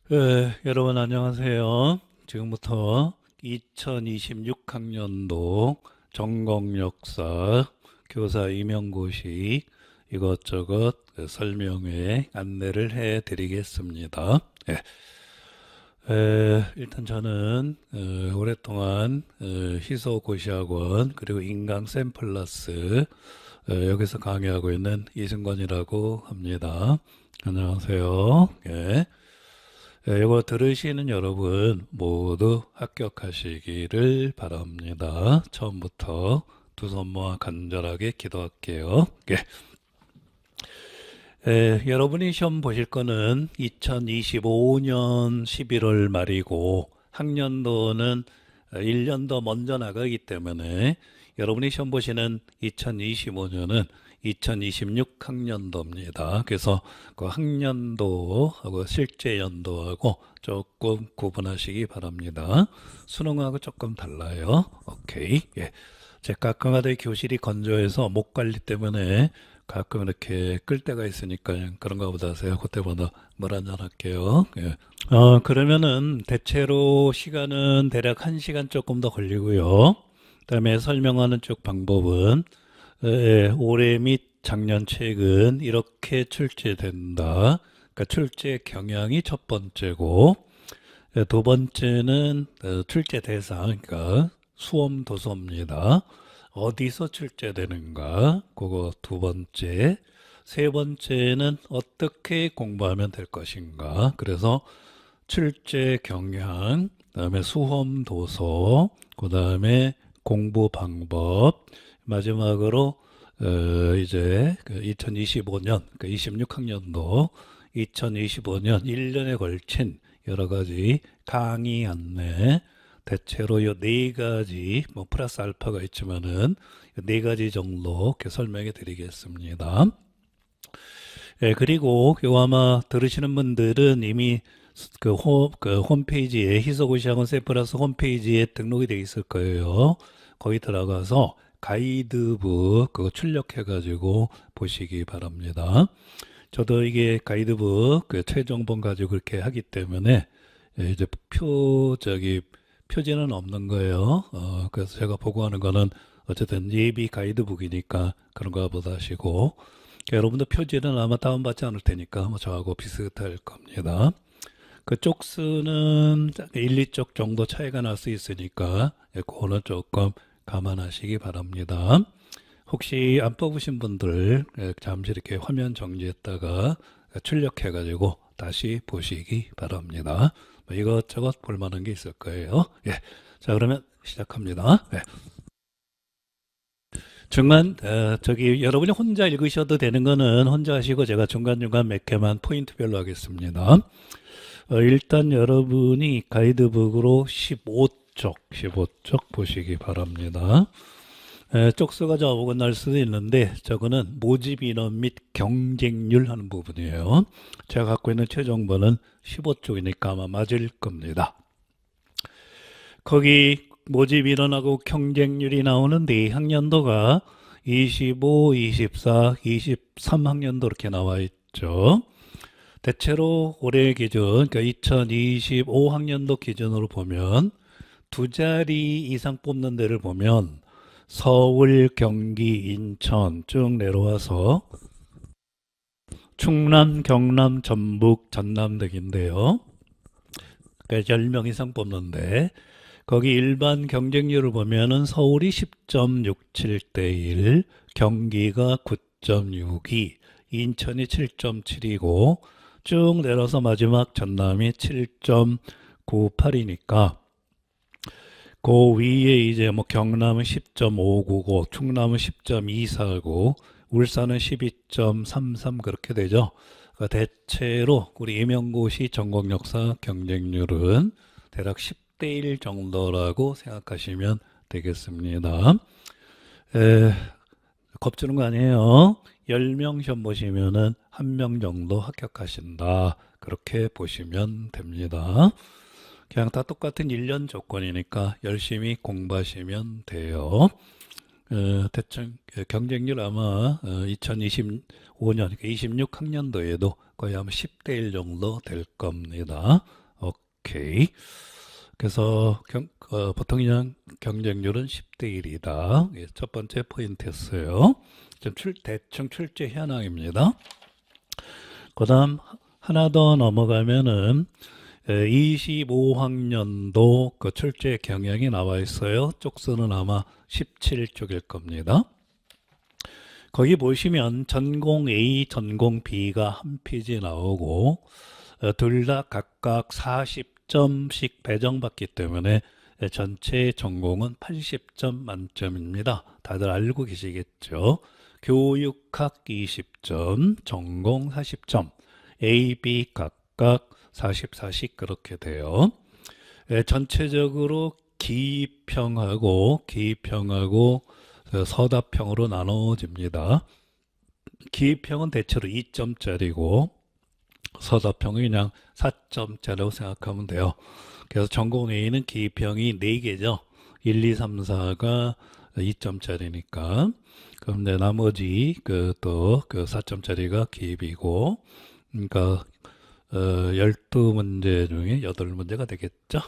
여러분 안녕하세요. 지금부터 2026학년도 전공역사 교사 임용고시 이것저것 설명회 안내를 해 드리겠습니다. 일단 저는 오랫동안 희소고시학원 그리고 인강 샘플러스 여기서 강의하고 있는 이승권이라고 합니다. 안녕하세요. 이거 들으시는 여러분 모두 합격하시기를 바랍니다. 처음부터 두 손 모아 간절하게 기도할게요. 여러분이 시험 보실 거는 2025년 11월 말이고 학년도는 1년 더 먼저 나가기 때문에 여러분이 시험 보시는 2025년은 2026 학년도입니다. 그래서 그 학년도하고 실제 연도하고 조금 구분하시기 바랍니다. 수능하고 조금 달라요. 오케이. 제 가끔가다 교실이 건조해서 목 관리 때문에 가끔 이렇게 끌 때가 있으니까 그런가 보다 하세요. 그때보다 물 한잔 할게요. 그러면은 대체로 시간은 대략 1시간 조금 더 걸리고요. 그다음에 설명하는 쪽 방법은 올해 및 작년 최근 이렇게 출제된다. 그러니까 출제 경향이 첫 번째고 두 번째는 출제 대상, 그러니까 수험 도서입니다. 어디서 출제되는가? 그거 두 번째. 세 번째는 어떻게 공부하면 될 것인가? 그래서 출제 경향, 그다음에 수험 도서, 그다음에 공부 방법, 마지막으로 이제 2025년, 그 26학년도 2025년 1년에 걸친 여러 가지 강의 안내, 대체로 요 네 가지, 뭐 플러스 알파가 있지만은 네 가지 정도 이렇게 설명해 드리겠습니다. 그리고 요 아마 들으시는 분들은 이미 그 홈페이지에 희소고시학원 샘플러스 홈페이지에 등록이 되어 있을 거예요. 거기 들어가서 가이드북 그거 출력해 가지고 보시기 바랍니다. 저도 이게 가이드북 그 최종본 가지고 그렇게 하기 때문에 이제 표지는 없는 거예요. 그래서 제가 보고하는 거는 어쨌든 예비 가이드북이니까 그런가 보다 하시고 여러분도 표지는 아마 다운받지 않을 테니까 뭐 저하고 비슷할 겁니다. 그 쪽수는 1, 2쪽 정도 차이가 날 수 있으니까 그거는 조금 감안하시기 바랍니다. 혹시 안 뽑으신 분들 잠시 이렇게 화면 정지했다가 출력해 가지고 다시 보시기 바랍니다. 뭐 이것저것 볼만한 게 있을 거예요. 자, 그러면 시작합니다. 중간 저기 여러분이 혼자 읽으셔도 되는 거는 혼자 하시고 제가 중간중간 몇 개만 포인트별로 하겠습니다. 일단 여러분이 가이드북으로 15쪽 보시기 바랍니다. 쪽수가 좀 어긋날 수도 있는데 저거는 모집 인원 및 경쟁률 하는 부분이에요. 제가 갖고 있는 최종본은 15쪽이니까 아마 맞을 겁니다. 거기 모집 인원하고 경쟁률이 나오는데 학년도가 25, 24, 23학년도 이렇게 나와 있죠. 대체로 올해 기준, 그러니까 2025학년도 기준으로 보면 두 자리 이상 뽑는 데를 보면 서울, 경기, 인천 쭉 내려와서 충남, 경남, 전북, 전남 등인데요. 그러니까 10명 이상 뽑는데 거기 일반 경쟁률을 보면은 서울이 10.67대 1, 경기가 9.62, 인천이 7.7이고 쭉 내려서 마지막 전남이 7.98이니까 그 위에 이제 뭐 경남은 10.599, 충남은 10.249, 울산은 12.33 그렇게 되죠. 그러니까 대체로 우리 임용고시 전공역사 경쟁률은 대략 10대 1 정도라고 생각하시면 되겠습니다. 겁주는 거 아니에요. 10명 시험 보시면은 1명 정도 합격하신다. 그렇게 보시면 됩니다. 그냥 다 똑같은 1년 조건이니까 열심히 공부하시면 돼요. 대충 경쟁률 아마 2025년, 그러니까 26학년도에도 거의 아마 10대 1 정도 될 겁니다. 오케이. 그래서 보통 그냥 경쟁률은 10대 1이다. 첫 번째 포인트였어요. 대충 출제 현황입니다. 그 다음 하나 더 넘어가면은 25학년도 그 출제 경향이 나와 있어요. 쪽수는 아마 17쪽일 겁니다. 거기 보시면 전공 A, 전공 B가 한 페이지 나오고 둘 다 각각 40점씩 배정받기 때문에 전체 전공은 80점 만점입니다. 다들 알고 계시겠죠? 교육학 20점, 전공 40점, A, B 각각 40, 40 그렇게 돼요. 전체적으로 기평하고 서답형으로 나눠집니다. 기평은 대체로 2점짜리고 서답형은 그냥 4점짜리라고 생각하면 돼요. 그래서 전공 A는 기평이 4개죠. 1, 2, 3, 4가 2점짜리니까. 그럼 나머지 그 4점짜리가 기입이고, 그러니까 12문제 중에 8문제가 되겠죠.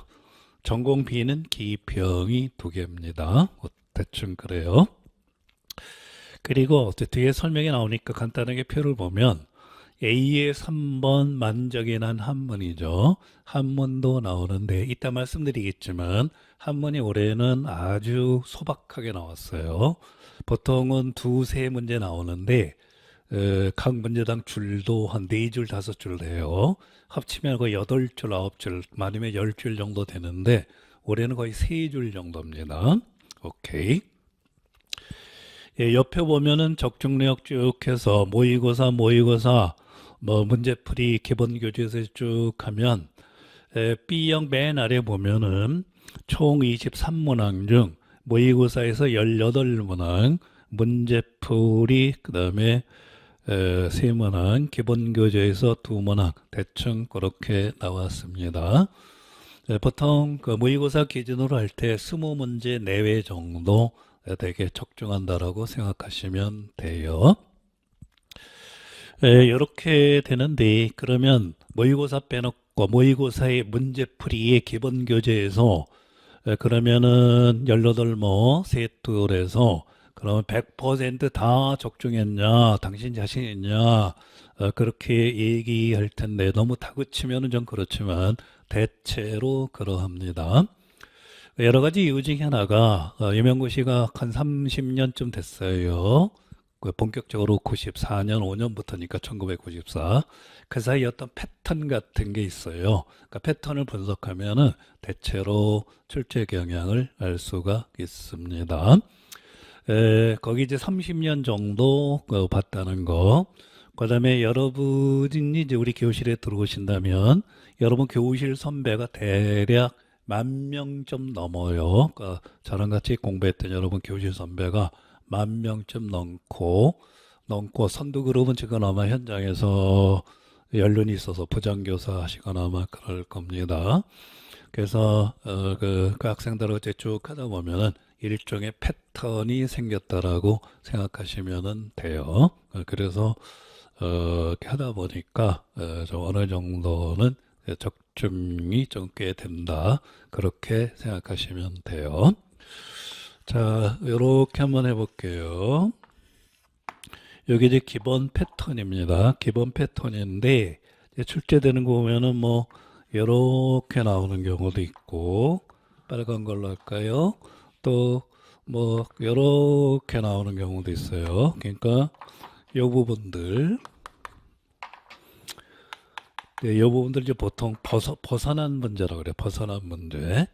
전공 B는 기평이 2개입니다. 대충 그래요. 그리고 뒤에 설명이 나오니까 간단하게 표를 보면 A의 3번 만적이 난 한문이죠. 한문도 나오는데 이따 말씀드리겠지만 한문이 올해는 아주 소박하게 나왔어요. 보통은 2, 3문제 나오는데 각 문제당 줄도 한 4줄, 5줄 돼요. 합치면 거의 8줄, 9줄, 많으면 10줄 정도 되는데 올해는 거의 3줄 정도입니다. 오케이. 옆에 보면은 적중 내역 쭉 해서 모의고사 문제풀이 기본교재에서 쭉 하면 B형 맨 아래 보면은 총 23문항 중 모의고사에서 18문항, 문제풀이 그다음에 3문항, 기본교재에서 2문항 대충 그렇게 나왔습니다. 보통 그 모의고사 기준으로 할 때 20문제 내외 정도 되게 적중한다라고 생각하시면 돼요. 이렇게 되는데 그러면 모의고사 빼놓고 모의고사의 문제풀이의 기본교재에서 그러면은 18모 세툴에서 그러면 100%다 적중했냐, 당신 자신 있냐, 그렇게 얘기할 텐데 너무 다그치면은 좀 그렇지만 대체로 그러합니다. 여러 가지 이유 중에 하나가 임용고시가 한 30년쯤 됐어요. 본격적으로 94년 5년부터니까 1994. 그 사이 어떤 패턴 같은 게 있어요. 그러니까 패턴을 분석하면은 대체로 출제 경향을 알 수가 있습니다. 거기 이제 30년 정도 봤다는 거. 그 다음에 여러분이 이제 우리 교실에 들어오신다면 여러분 교실 선배가 대략 10,000명 좀 넘어요. 그러니까 저랑 같이 공부했던 여러분 교실 선배가 10,000명 좀 넘고 선두그룹은 지금 아마 현장에서 연륜이 있어서 부장교사 하시거나 아마 그럴 겁니다. 그래서 그 학생들하고 이제 쭉 하다 보면은 일종의 패턴이 생겼다라고 생각하시면 돼요. 그래서 이렇게 하다 보니까 좀 어느 정도는 적중이 좀 꽤 된다. 그렇게 생각하시면 돼요. 자, 이렇게 한번 해볼게요. 여기 이제 기본 패턴입니다. 기본 패턴인데 출제되는 거 보면은 뭐 이렇게 나오는 경우도 있고 빨간 걸로 할까요? 또 뭐 이렇게 나오는 경우도 있어요. 그러니까 이 부분들 이 부분들 이제 보통 벗어난 문제라고 그래요. 벗어난 문제.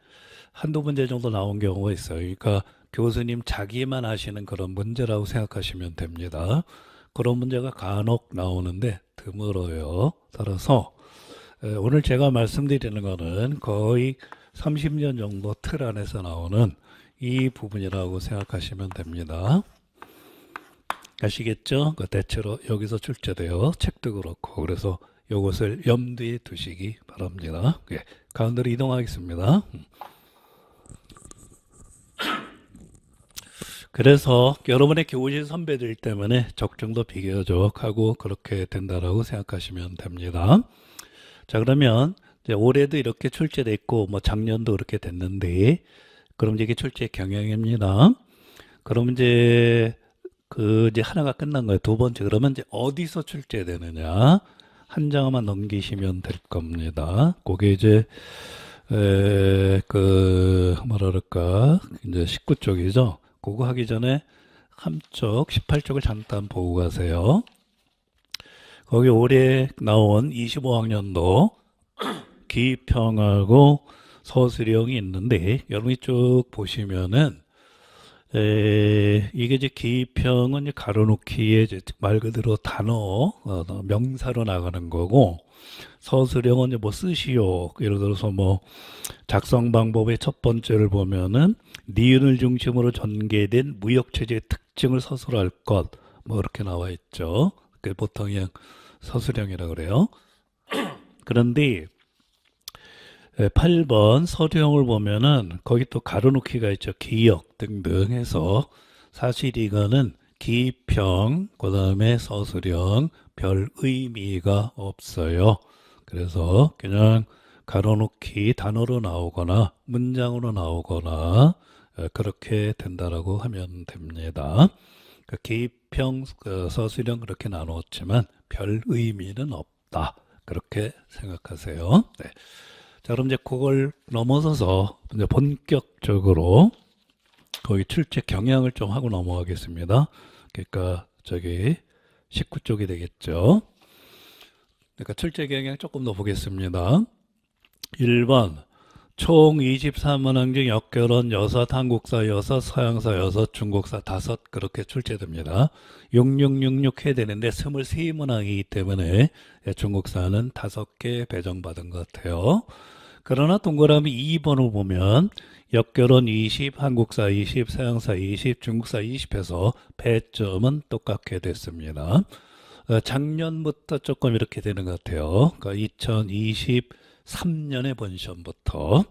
한두 문제 정도 나온 경우가 있어요. 그러니까 교수님 자기만 하시는 그런 문제라고 생각하시면 됩니다. 그런 문제가 간혹 나오는데 드물어요. 따라서 오늘 제가 말씀드리는 거는 거의 30년 정도 틀 안에서 나오는 이 부분이라고 생각하시면 됩니다. 아시겠죠? 대체로 여기서 출제돼요. 책도 그렇고. 그래서 이것을 염두에 두시기 바랍니다. 가운데로 이동하겠습니다. 그래서 여러분의 교우실 선배들 때문에 적중도 비교적하고 그렇게 된다라고 생각하시면 됩니다. 자, 그러면 이제 올해도 이렇게 출제됐고 뭐 작년도 그렇게 됐는데 그럼 이게 출제 경향입니다. 그럼 이제 하나가 끝난 거예요. 두 번째, 그러면 이제 어디서 출제되느냐? 한 장만 넘기시면 될 겁니다. 그게 이제 뭐라 그럴까? 이제 19쪽이죠. 그거 하기 전에 한쪽 18쪽을 잠깐 보고 가세요. 거기 올해 나온 25학년도 기평하고 서술형이 있는데 여러분이 쭉 보시면은 이게 이제 기평은 이제 가로놓기에 이제 말 그대로 단어, 명사로 나가는 거고, 서술형은 이제 뭐 쓰시오. 예를 들어서 뭐 작성 방법의 첫 번째를 보면은 니은을 중심으로 전개된 무역체제의 특징을 서술할 것, 뭐 이렇게 나와 있죠. 그게 보통 그냥 서술형이라 그래요. 그런데 8번 서류형을 보면은 거기 또 가로놓기가 있죠. 기역 등등 해서 사실 이거는 기평, 그 다음에 서술형 별 의미가 없어요. 그래서 그냥 가로놓기 단어로 나오거나 문장으로 나오거나 그렇게 된다라고 하면 됩니다. 기평, 서술형 그렇게 나눴지만 별 의미는 없다. 그렇게 생각하세요. 네. 자, 그럼 이제 그걸 넘어서서 이제 본격적으로 거기 출제 경향을 좀 하고 넘어가겠습니다. 그러니까 저기 19쪽이 되겠죠. 그러니까 출제 경향 조금 더 보겠습니다. 1번 총 23문항 중 역결혼 6, 한국사 6, 서양사 6, 중국사 5 그렇게 출제됩니다. 6666 해야 되는데 23문항이기 때문에 중국사는 5개 배정받은 것 같아요. 그러나 동그라미 2번을 보면 역결혼 20, 한국사 20, 서양사 20, 중국사 20해서 배점은 똑같게 됐습니다. 작년부터 조금 이렇게 되는 것 같아요. 그러니까 2023년에 본 시험부터.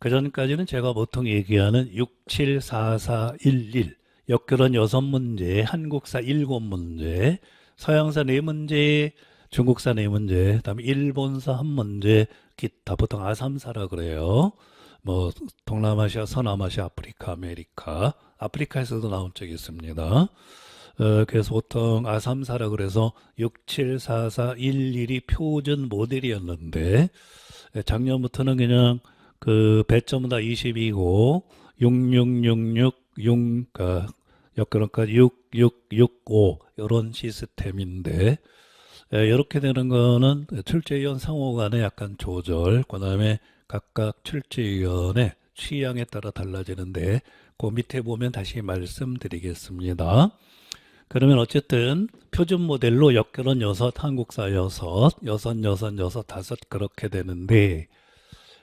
그 전까지는 제가 보통 얘기하는 6, 7, 4, 4, 1, 1. 역결혼 6문제, 한국사 7문제, 서양사 4문제, 중국사 4문제, 그다음에 일본사 1문제, 기타 보통 아3사라 그래요. 뭐 동남아시아, 서남아시아, 아프리카, 아메리카, 아프리카에서도 나온 적이 있습니다. 그래서 보통 아3사라 그래서 6, 7, 4, 4, 1, 1이 표준 모델이었는데 작년부터는 그냥 그 배점은 다 20이고 6, 6, 6, 6, 6, 그러니까 역결혼까지 6, 6, 6, 5 이런 시스템인데 이렇게 되는 거는 출제위원 상호 간의 약간 조절, 그 다음에 각각 출제위원의 취향에 따라 달라지는데 그 밑에 보면 다시 말씀드리겠습니다. 그러면 어쨌든 표준 모델로 역결혼 6, 한국사 6, 6, 6, 6, 5 그렇게 되는데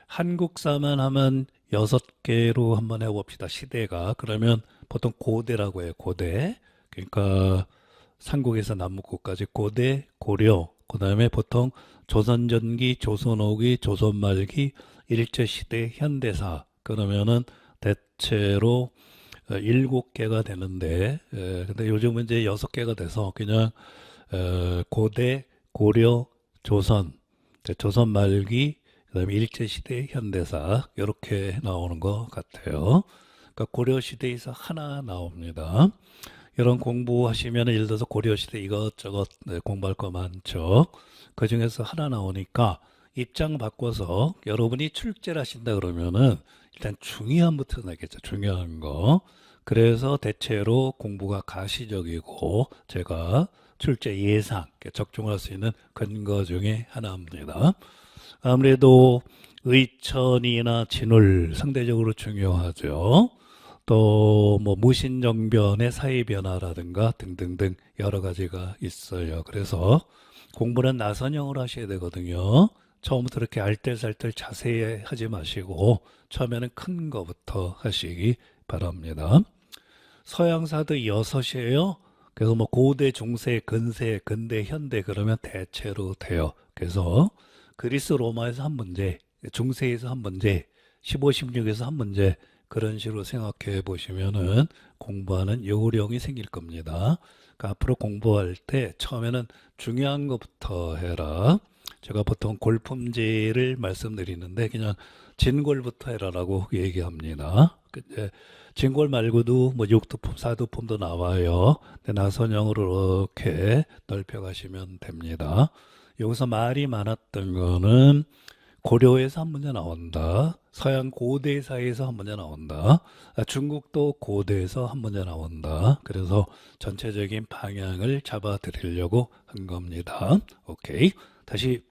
한국사만 하면 6개로 한번 해봅시다. 시대가. 그러면 보통 고대라고 해요. 고대. 그러니까 삼국에서 남북국까지 고대, 고려, 그 다음에 보통 조선전기, 조선후기, 조선말기, 일제시대, 현대사 그러면은 대체로 7개가 되는데 근데 요즘은 이제 6개가 돼서 그냥 고대, 고려, 조선, 조선 말기, 그다음에 일제시대, 현대사 이렇게 나오는 것 같아요. 그러니까 고려시대에서 하나 나옵니다. 이런 공부하시면 예를 들어서 고려시대 이것저것 공부할 거 많죠. 그 중에서 하나 나오니까 입장 바꿔서 여러분이 출제를 하신다 그러면은 일단 중요한부터 나겠죠. 중요한 거. 그래서 대체로 공부가 가시적이고 제가 출제 예상, 적중할 수 있는 근거 중에 하나입니다. 아무래도 의천이나 진울 상대적으로 중요하죠. 또 뭐 무신정변의 사회 변화라든가 등등등 여러 가지가 있어요. 그래서 공부는 나선형으로 하셔야 되거든요. 처음부터 이렇게 알뜰살뜰 자세히 하지 마시고 처음에는 큰 거부터 하시기 바랍니다. 서양사도 6이에요. 그래서 뭐 고대, 중세, 근세, 근대, 현대 그러면 대체로 돼요. 그래서 그리스 로마에서 한 문제, 중세에서 한 문제, 15, 16에서 한 문제 그런 식으로 생각해 보시면은 공부하는 요령이 생길 겁니다. 그러니까 앞으로 공부할 때 처음에는 중요한 것부터 해라. 제가 보통 골품제를 말씀드리는데 그냥 진골부터 해라라고 얘기합니다. 진골 말고도 뭐 육두품, 사두품도 나와요. 근데 나선형으로 이렇게 넓혀가시면 됩니다. 여기서 말이 많았던 거는 고려에서 한 문제 나온다. 서양 고대사에서 한 문제 나온다. 중국도 고대에서 한 문제 나온다. 그래서 전체적인 방향을 잡아 드리려고 한 겁니다. 오케이. 다시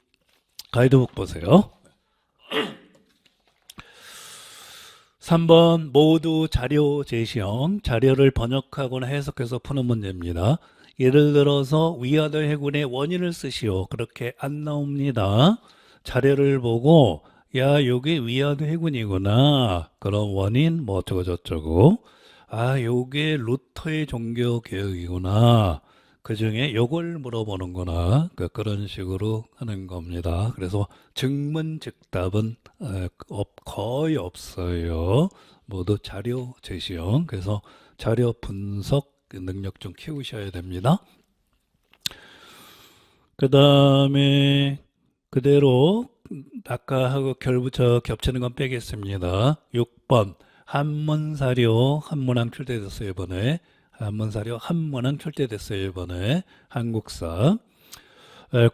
가이드북 보세요. 3번 모두 자료 제시형, 자료를 번역하거나 해석해서 푸는 문제입니다. 예를 들어서 위아더 해군의 원인을 쓰시오. 그렇게 안 나옵니다. 자료를 보고 야 요게 위아더 해군이구나. 그럼 원인 뭐 어쩌고 저쩌고. 아 요게 루터의 종교 개혁이구나. 그 중에 요걸 물어보는구나. 그런 식으로 하는 겁니다. 그래서 증문즉답은 거의 없어요. 모두 자료 제시형. 그래서 자료 분석 능력 좀 키우셔야 됩니다. 그 다음에 그대로 아까하고 겹치는 건 빼겠습니다. 6번 한문사료 한문항 출제됐어요. 이번에 한문사료 한문항 출제됐어요. 이번에 한국사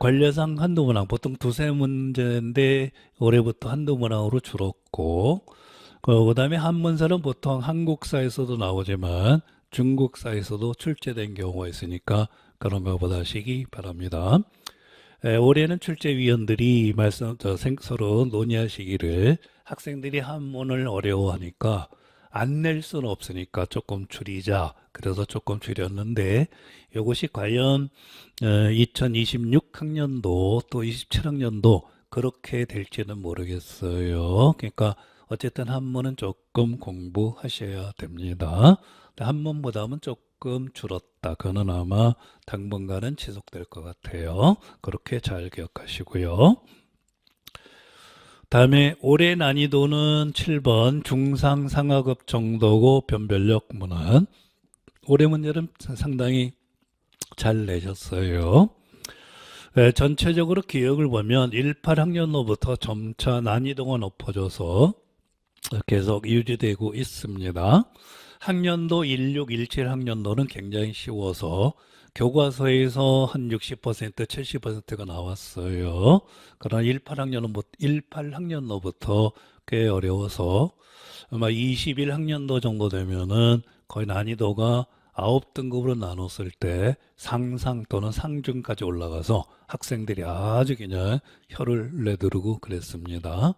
관례상 한두 문항 보통 두세 문제인데 올해부터 한두 문항으로 줄었고 그 다음에 한문사는 보통 한국사에서도 나오지만 중국사에서도 출제된 경우가 있으니까 그런 거 보시기 바랍니다. 올해는 출제위원들이 서로 논의하시기를 학생들이 한문을 어려워하니까 안 낼 수는 없으니까 조금 줄이자. 그래서 조금 줄였는데 이것이 과연 2026학년도 또 27학년도 그렇게 될지는 모르겠어요. 그러니까 어쨌든 한문은 조금 공부하셔야 됩니다. 한문보다는 조금 줄었다. 그거는 아마 당분간은 지속될 것 같아요. 그렇게 잘 기억하시고요. 다음에 올해 난이도는 7번 중상 상하급 정도고 변별력 문항. 올해 문제는 상당히 잘 내셨어요. 전체적으로 기억을 보면 18학년도부터 점차 난이도가 높아져서 계속 유지되고 있습니다. 학년도 16, 17 학년도는 굉장히 쉬워서 교과서에서 한 60%, 70%가 나왔어요. 그러나 18학년도부터 꽤 어려워서 아마 21학년도 정도 되면은 거의 난이도가 9등급으로 나눴을 때 상상 또는 상중까지 올라가서 학생들이 아주 그냥 혀를 내두르고 그랬습니다.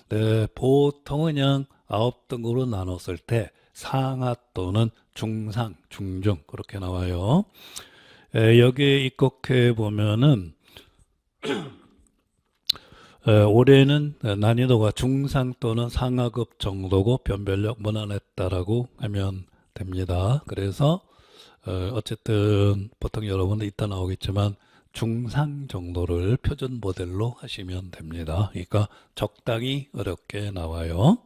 네, 보통 그냥 9등급으로 나눴을 때 상하 또는 중상, 중중 그렇게 나와요. 여기에 입각해 보면은 올해는 난이도가 중상 또는 상하급 정도고 변별력 무난했다라고 하면 됩니다. 그래서 어쨌든 보통 여러분들 이따 나오겠지만 중상 정도를 표준 모델로 하시면 됩니다. 그러니까 적당히 어렵게 나와요.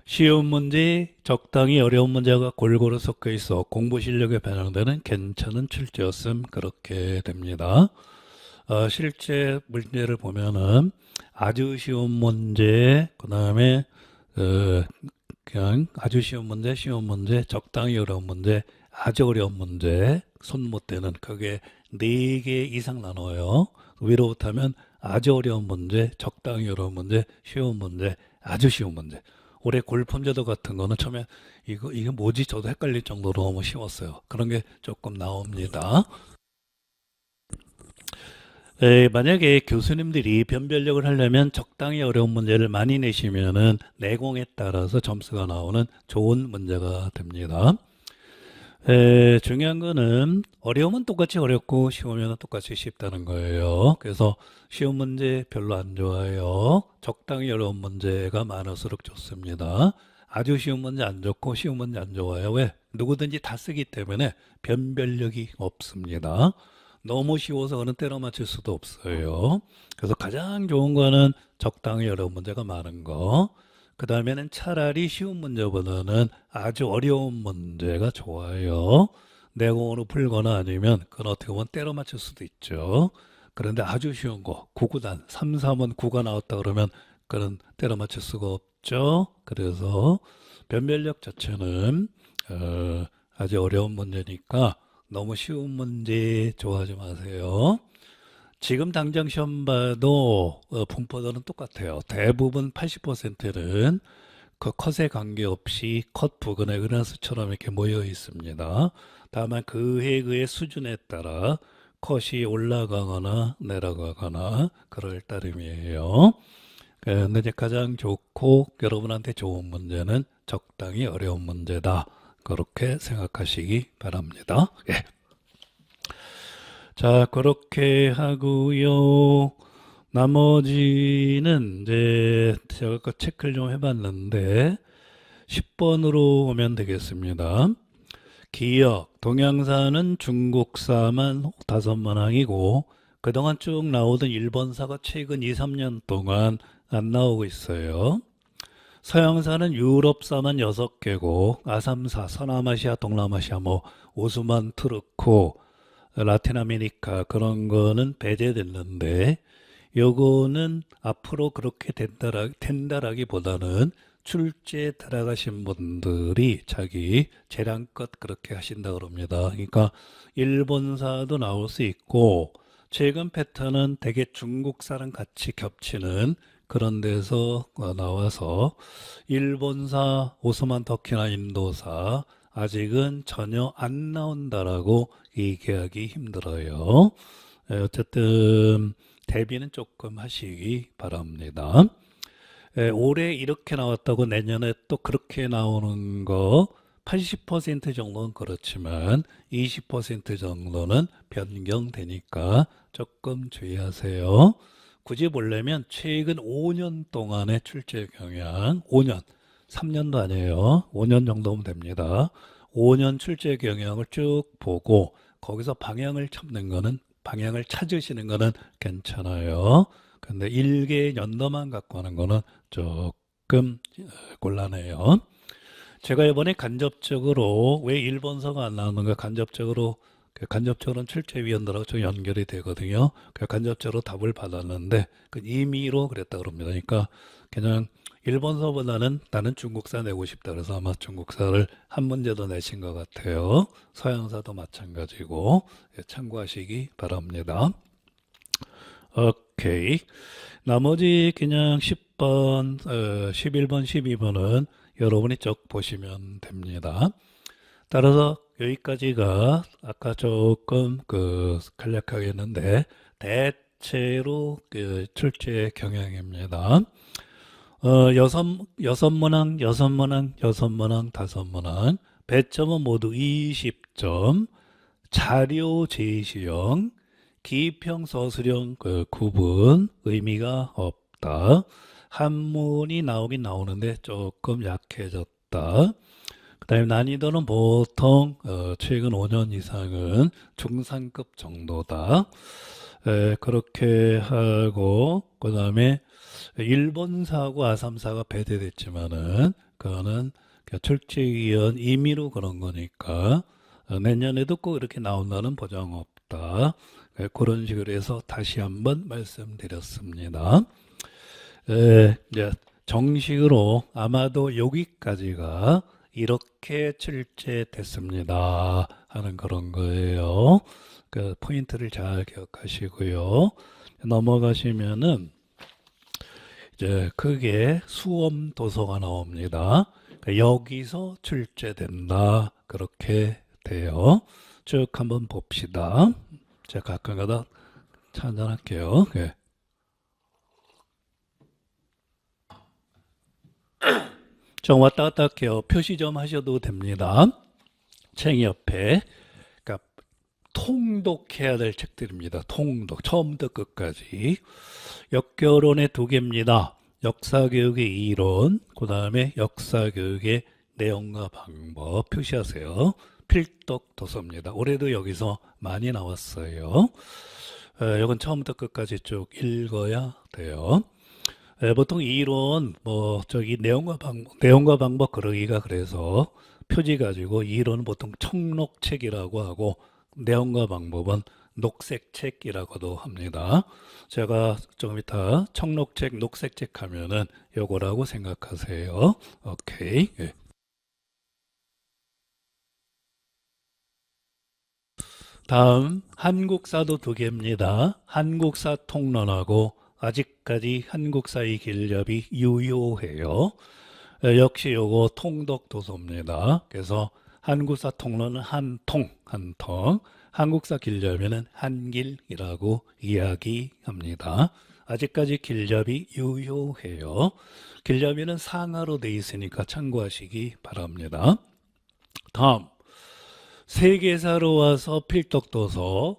쉬운 문제, 적당히 어려운 문제가 골고루 섞여 있어 공부 실력에 반영되는 괜찮은 출제였음 그렇게 됩니다. 실제 문제를 보면은 아주 쉬운 문제, 그 다음에 그냥 아주 쉬운 문제, 적당히 어려운 문제, 아주 어려운 문제, 손 못 대는 그게 4개 이상 나눠요. 위로부터 하면 아주 어려운 문제, 적당히 어려운 문제, 쉬운 문제, 아주 쉬운 문제. 올해 골품제도 같은 거는 처음에 이게 뭐지? 저도 헷갈릴 정도로 너무 쉬웠어요. 그런 게 조금 나옵니다. 만약에 교수님들이 변별력을 하려면 적당히 어려운 문제를 많이 내시면은 내공에 따라서 점수가 나오는 좋은 문제가 됩니다. 중요한 거는 어려우면 똑같이 어렵고 쉬우면 똑같이 쉽다는 거예요. 그래서 쉬운 문제 별로 안 좋아요. 적당히 어려운 문제가 많을수록 좋습니다. 아주 쉬운 문제 안 좋고 쉬운 문제 안 좋아요. 왜? 누구든지 다 쓰기 때문에 변별력이 없습니다. 너무 쉬워서 어느 때로 맞출 수도 없어요. 그래서 가장 좋은 거는 적당히 어려운 문제가 많은 거. 그 다음에는 차라리 쉬운 문제보다는 아주 어려운 문제가 좋아요. 내공으로 풀거나 아니면 그건 어떻게 보면 때려 맞출 수도 있죠. 그런데 아주 쉬운 거, 구구단, 3, 3은 9가 나왔다 그러면 그건 때려 맞출 수가 없죠. 그래서 변별력 자체는 아주 어려운 문제니까 너무 쉬운 문제 좋아하지 마세요. 지금 당장 시험 봐도 분포도는 똑같아요. 대부분 80%는 그 컷에 관계없이 컷 부근에 은하수처럼 이렇게 모여 있습니다. 다만 그의 수준에 따라 컷이 올라가거나 내려가거나 그럴 따름이에요. 근데 이제 가장 좋고 여러분한테 좋은 문제는 적당히 어려운 문제다. 그렇게 생각하시기 바랍니다. 예. 자, 그렇게 하고요. 나머지는 이제 제가 아까 체크를 좀 해봤는데 10번으로 오면 되겠습니다. 기역, 동양사는 중국사만 5문항이고 그동안 쭉 나오던 일본사가 최근 2, 3년 동안 안 나오고 있어요. 서양사는 유럽사만 6개고 아삼사, 서남아시아, 동남아시아, 오스만 투르크, 라틴 아메리카 그런 거는 배제됐는데 요거는 앞으로 그렇게 된다라기보다는 출제 들어가신 분들이 자기 재량껏 그렇게 하신다 그럽니다. 그러니까 일본사도 나올 수 있고 최근 패턴은 대개 중국사랑 같이 겹치는 그런 데서 나와서 일본사, 오스만 터키나 인도사 아직은 전혀 안 나온다라고 얘기하기 힘들어요. 어쨌든 대비는 조금 하시기 바랍니다. 올해 이렇게 나왔다고 내년에 또 그렇게 나오는 거 80% 정도는 그렇지만 20% 정도는 변경되니까 조금 주의하세요. 굳이 보려면 최근 5년 동안의 출제 경향, 5년, 3년도 아니에요. 5년 정도면 됩니다. 5년 출제 경향을 쭉 보고 거기서 방향을 찾으시는 거는 괜찮아요. 근데 일개 연도만 갖고 하는 거는 조금 곤란해요. 제가 이번에 간접적으로 왜 일본서가 안 나오는가 간접적으로는 출제위원들하고 좀 연결이 되거든요. 간접적으로 답을 받았는데 그 임의로 그랬다 그럽니다. 그러니까 그냥 일본서보다는 나는 중국사 내고 싶다 그래서 아마 중국사를 한 문제 더 내신 것 같아요. 서양사도 마찬가지고 참고하시기 바랍니다. 오케이. 나머지 그냥 10번, 11번, 12번은 여러분이 쭉 보시면 됩니다. 따라서 여기까지가 아까 조금 간략하게 했는데 대체로 출제 경향입니다. 여섯 문항, 다섯 문항, 배점은 모두 20점, 자료 제시형, 기평, 서술형 구분, 의미가 없다. 한문이 나오긴 나오는데 조금 약해졌다. 그 다음에 난이도는 보통 최근 5년 이상은 중상급 정도다. 그렇게 하고 그 다음에 일본사하고 아삼사가 배제됐지만은 그거는 출제위원 임의로 그런 거니까 내년에도 꼭 이렇게 나온다는 보장 없다. 그런 식으로 해서 다시 한번 말씀드렸습니다. 이제 정식으로 아마도 여기까지가 이렇게 출제됐습니다 하는 그런 거예요. 그 포인트를 잘 기억하시고요. 넘어가시면은 이제 크게 수험 도서가 나옵니다. 그러니까 여기서 출제된다 그렇게 돼요. 쭉 한번 봅시다. 제가 가끔가다 찬잔할게요. 네. 좀 왔다 갔다 할게요. 표시 좀 하셔도 됩니다. 책 옆에. 그러니까 통독해야 될 책들입니다. 통독. 처음부터 끝까지. 역결론의 2개입니다. 역사교육의 이론, 그 다음에 역사교육의 내용과 방법 표시하세요. 필독 도서입니다. 올해도 여기서 많이 나왔어요. 이건 처음부터 끝까지 쭉 읽어야 돼요. 보통 이론 저기 내용과 방법 그러기가 그래서 표지 가지고 이론은 보통 청록책이라고 하고 내용과 방법은 녹색책이라고도 합니다. 제가 조금 이따 청록책, 녹색책 하면은 요거라고 생각하세요. 오케이. 예. 다음 한국사도 두 개입니다. 한국사 통론하고 아직까지 한국사의 길잡이 유효해요. 역시 요거 통독 도서입니다. 그래서 한국사 통론은 한통, 한국사 길잡이는 한길이라고 이야기합니다. 아직까지 길잡이 유효해요. 길잡이는 상하로 돼 있으니까 참고하시기 바랍니다. 다음 세계사로 와서 필독도서,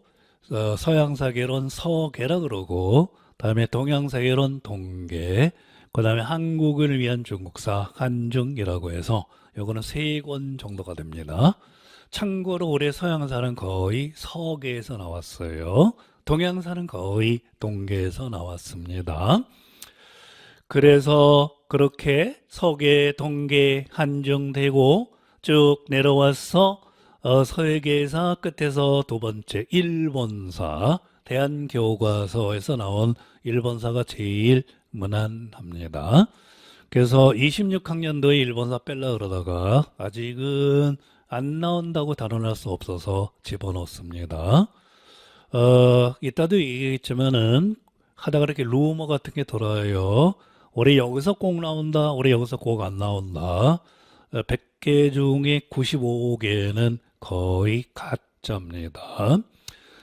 서양사계론 서계라 그러고, 다음에 동양사계론 동계, 그 다음에 한국을 위한 중국사 한중이라고 해서 요거는 3권 정도가 됩니다. 참고로 올해 서양사는 거의 서계에서 나왔어요. 동양사는 거의 동계에서 나왔습니다. 그래서 그렇게 서계, 동계, 한중 되고 쭉 내려와서 서예계사 끝에서 두 번째 일본사, 대한교과서에서 나온 일본사가 제일 무난합니다. 그래서 26학년도에 일본사 뺄라 그러다가 아직은 안 나온다고 단언할 수 없어서 집어넣습니다. 이따도 얘기했지만은 하다가 이렇게 루머 같은 게 돌아요. 올해 여기서 꼭 나온다, 올해 여기서 꼭 안 나온다. 100개 중에 95개는 거의 가짜입니다.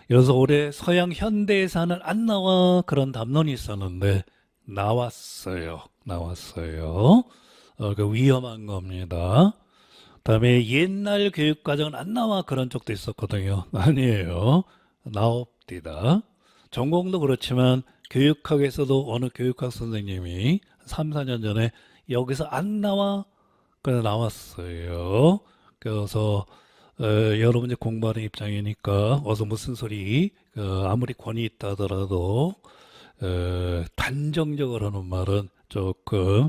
그래서 올해 서양 현대사는 안 나와 그런 담론이 있었는데 나왔어요. 그 위험한 겁니다. 다음에 옛날 교육과정은 안 나와 그런 쪽도 있었거든요. 아니에요. 나옵니다. 전공도 그렇지만 교육학에서도 어느 교육학 선생님이 3, 4년 전에 여기서 안 나와 그래서 나왔어요. 그래서 여러분 이제 공부하는 입장이니까 어서 무슨 소리 아무리 권위 있다 하더라도 단정적으로 하는 말은 조금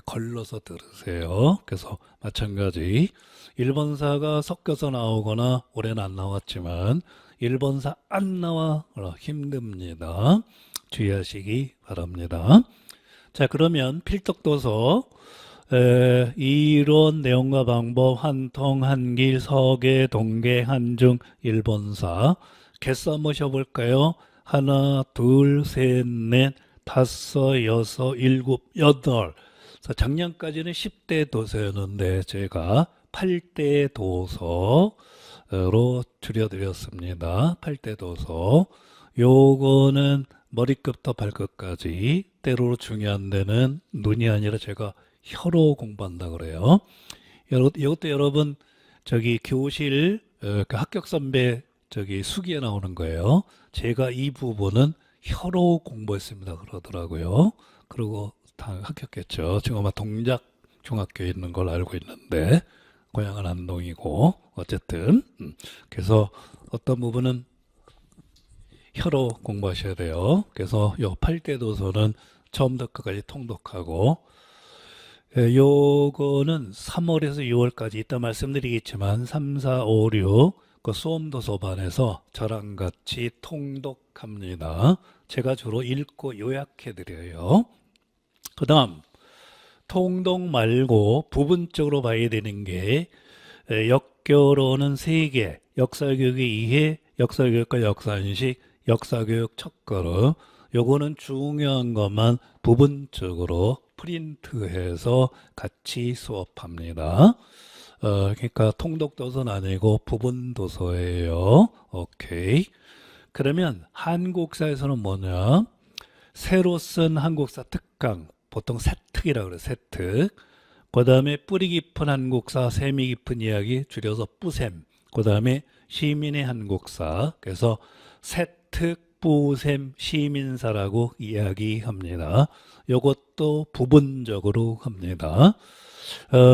걸러서 들으세요. 그래서 마찬가지 일본사가 섞여서 나오거나 올해는 안 나왔지만 일본사 안 나와 힘듭니다. 주의하시기 바랍니다. 자, 그러면 필독도서 이론 내용과 방법 한통 한길 서계 동계 한중 일본사 개수 한번 모셔볼까요? 하나 둘 셋 넷 다섯 여섯 일곱 여덟. 작년까지는 10대 도서였는데 제가 8대 도서로 줄여드렸습니다. 8대 도서. 요거는 머리끝부터 발끝까지 때로 중요한 데는 눈이 아니라 제가 혀로 공부한다 그래요. 이것도 여러분 저기 교실 그 합격 선배 저기 수기에 나오는 거예요. 제가 이 부분은 혀로 공부했습니다 그러더라고요. 그리고 다 합격했죠. 지금 아마 동작 중학교에 있는 걸 알고 있는데 고향은 안동이고 어쨌든 그래서 어떤 부분은 혀로 공부하셔야 돼요. 그래서 요 8대 도서는 처음부터 끝까지 통독하고 요거는 3월에서 6월까지 이따 말씀드리겠지만 3, 4, 5, 6 그 수험도서반에서 저랑 같이 통독합니다. 제가 주로 읽고 요약해 드려요. 그 다음 통독 말고 부분적으로 봐야 되는 게 역교로는 3개 역사교육의 이해, 역사교육과 역사인식, 역사교육 첫걸음 요거는 중요한 것만 부분적으로 프린트해서 같이 수업합니다. 그러니까 통독도서는 아니고 부분도서예요. 오케이. 그러면 한국사에서는 뭐냐? 새로 쓴 한국사 특강, 보통 새특이라고 그래요. 새특. 그 다음에 뿌리 깊은 한국사, 세미 깊은 이야기, 줄여서 뿌셈. 그 다음에 시민의 한국사. 그래서 새특, 뿌셈, 시민사라고 이야기합니다. 이것도 부분적으로 합니다.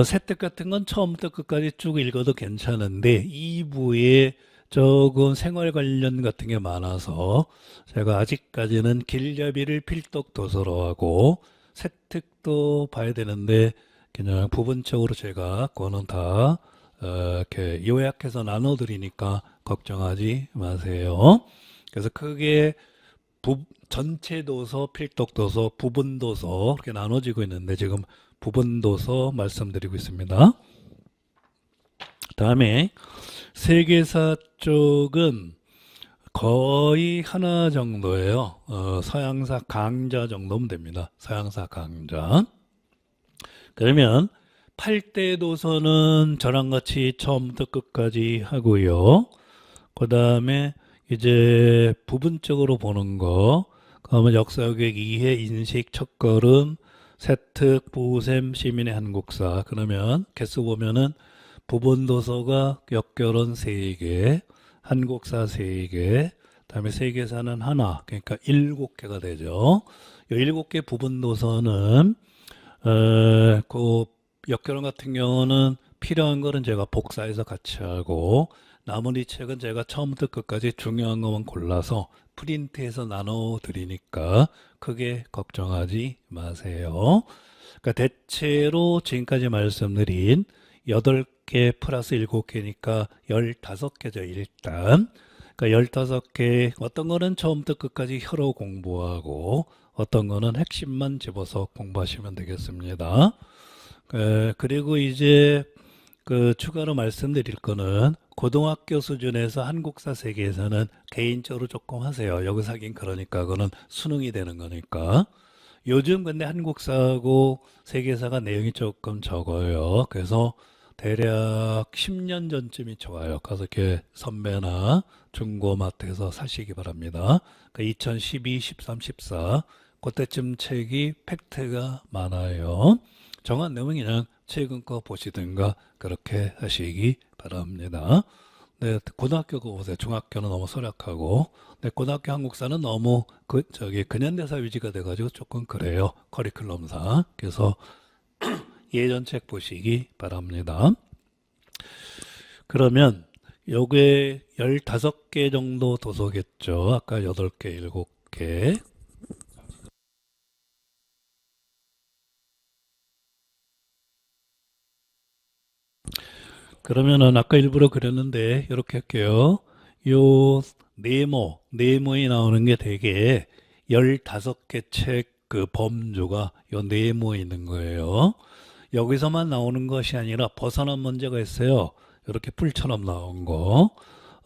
새특 같은 건 처음부터 끝까지 쭉 읽어도 괜찮은데 2부에 조금 생활 관련 같은 게 많아서 제가 아직까지는 길잡이를 필독 도서로 하고 세특도 봐야 되는데 그냥 부분적으로 제가 그거는 다 이렇게 요약해서 나눠드리니까 걱정하지 마세요. 그래서 크게 전체 도서, 필독 도서, 부분 도서 이렇게 나눠지고 있는데 지금 부분 도서 말씀드리고 있습니다. 다음에 세계사 쪽은 거의 하나 정도예요. 서양사 강좌 정도면 됩니다. 서양사 강좌. 그러면 8대 도서는 저랑 같이 처음부터 끝까지 하고요. 그 다음에 이제 부분적으로 보는 거, 그러면 역사교육 이해, 인식, 첫걸음, 세특, 보셈, 시민의 한국사. 그러면 개수 보면은 부분 도서가 역결은 3개, 한국사 3개, 다음에 세계사는 하나, 그러니까 7개가 되죠. 이 7개 부분 도서는 그 역결혼 같은 경우는 필요한 거는 제가 복사해서 같이 하고 나머지 책은 제가 처음부터 끝까지 중요한 것만 골라서 프린트해서 나눠 드리니까 크게 걱정하지 마세요. 그러니까 대체로 지금까지 말씀드린 8개 플러스 7개니까 15개죠, 일단. 그러니까 15개, 어떤 거는 처음부터 끝까지 혀로 공부하고 어떤 거는 핵심만 집어서 공부하시면 되겠습니다. 그리고 이제 그 추가로 말씀드릴 거는 고등학교 수준에서 한국사 세계에서는 개인적으로 조금 하세요. 여기서 하긴 그러니까 그거는 수능이 되는 거니까. 요즘 근데 한국사하고 세계사가 내용이 조금 적어요. 그래서 대략 10년 전쯤이 좋아요. 가서 이렇게 선배나 중고마트에서 사시기 바랍니다. 그 2012, 13, 14 그때쯤 책이 팩트가 많아요. 정한 내용은 그냥 최근 거 보시든가 그렇게 하시기 바랍니다. 네, 고등학교 거 보세요. 중학교는 너무 소략하고, 네, 고등학교 한국사는 너무 근현대사 위주가 돼가지고 조금 그래요. 커리큘럼상. 그래서 예전 책 보시기 바랍니다. 그러면 요게 15개 정도 도서겠죠. 아까 8개, 7개. 그러면은 아까 일부러 그렸는데 이렇게 할게요. 요 네모에 나오는 게 되게 15개 책 그 범주가 요 네모에 있는 거예요. 여기서만 나오는 것이 아니라 벗어난 문제가 있어요. 이렇게 풀처럼 나온 거.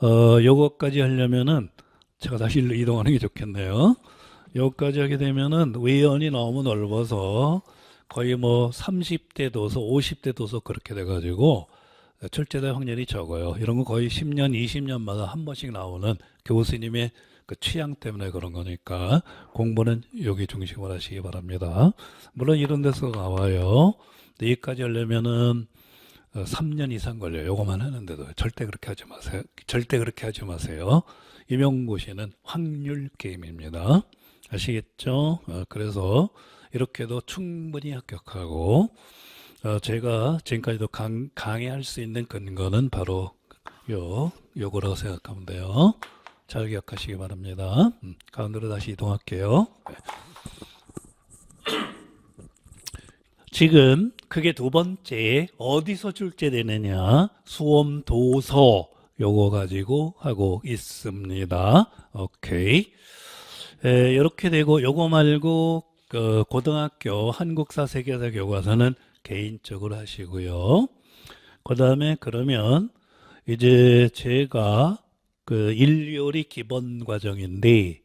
요거까지 하려면은 제가 다시 이동하는 게 좋겠네요. 요거까지 하게 되면은 외연이 너무 넓어서 거의 뭐 30대 도서, 50대 도서 그렇게 돼가지고 출제될 확률이 적어요. 이런 거 거의 10년, 20년마다 한 번씩 나오는 교수님의 그 취향 때문에 그런 거니까 공부는 여기 중심으로 하시기 바랍니다. 물론 이런 데서 나와요. 근데 여기까지 하려면은 3년 이상 걸려요. 요거만 하는데도 절대 그렇게 하지 마세요. 절대 그렇게 하지 마세요. 임용고시는 확률 게임입니다. 아시겠죠? 그래서 이렇게도 충분히 합격하고 제가 지금까지도 강의할 수 있는 근거는 바로 요거라고 생각하면 돼요. 잘 기억하시기 바랍니다. 가운데로 다시 이동할게요. 지금 그게 두 번째 어디서 출제되느냐 수험 도서 요거 가지고 하고 있습니다. 오케이. 이렇게 되고 요거 말고 그 고등학교 한국사 세계사 교과서는 개인적으로 하시고요. 그 다음에 그러면 이제 제가 그 일요일이 기본 과정인데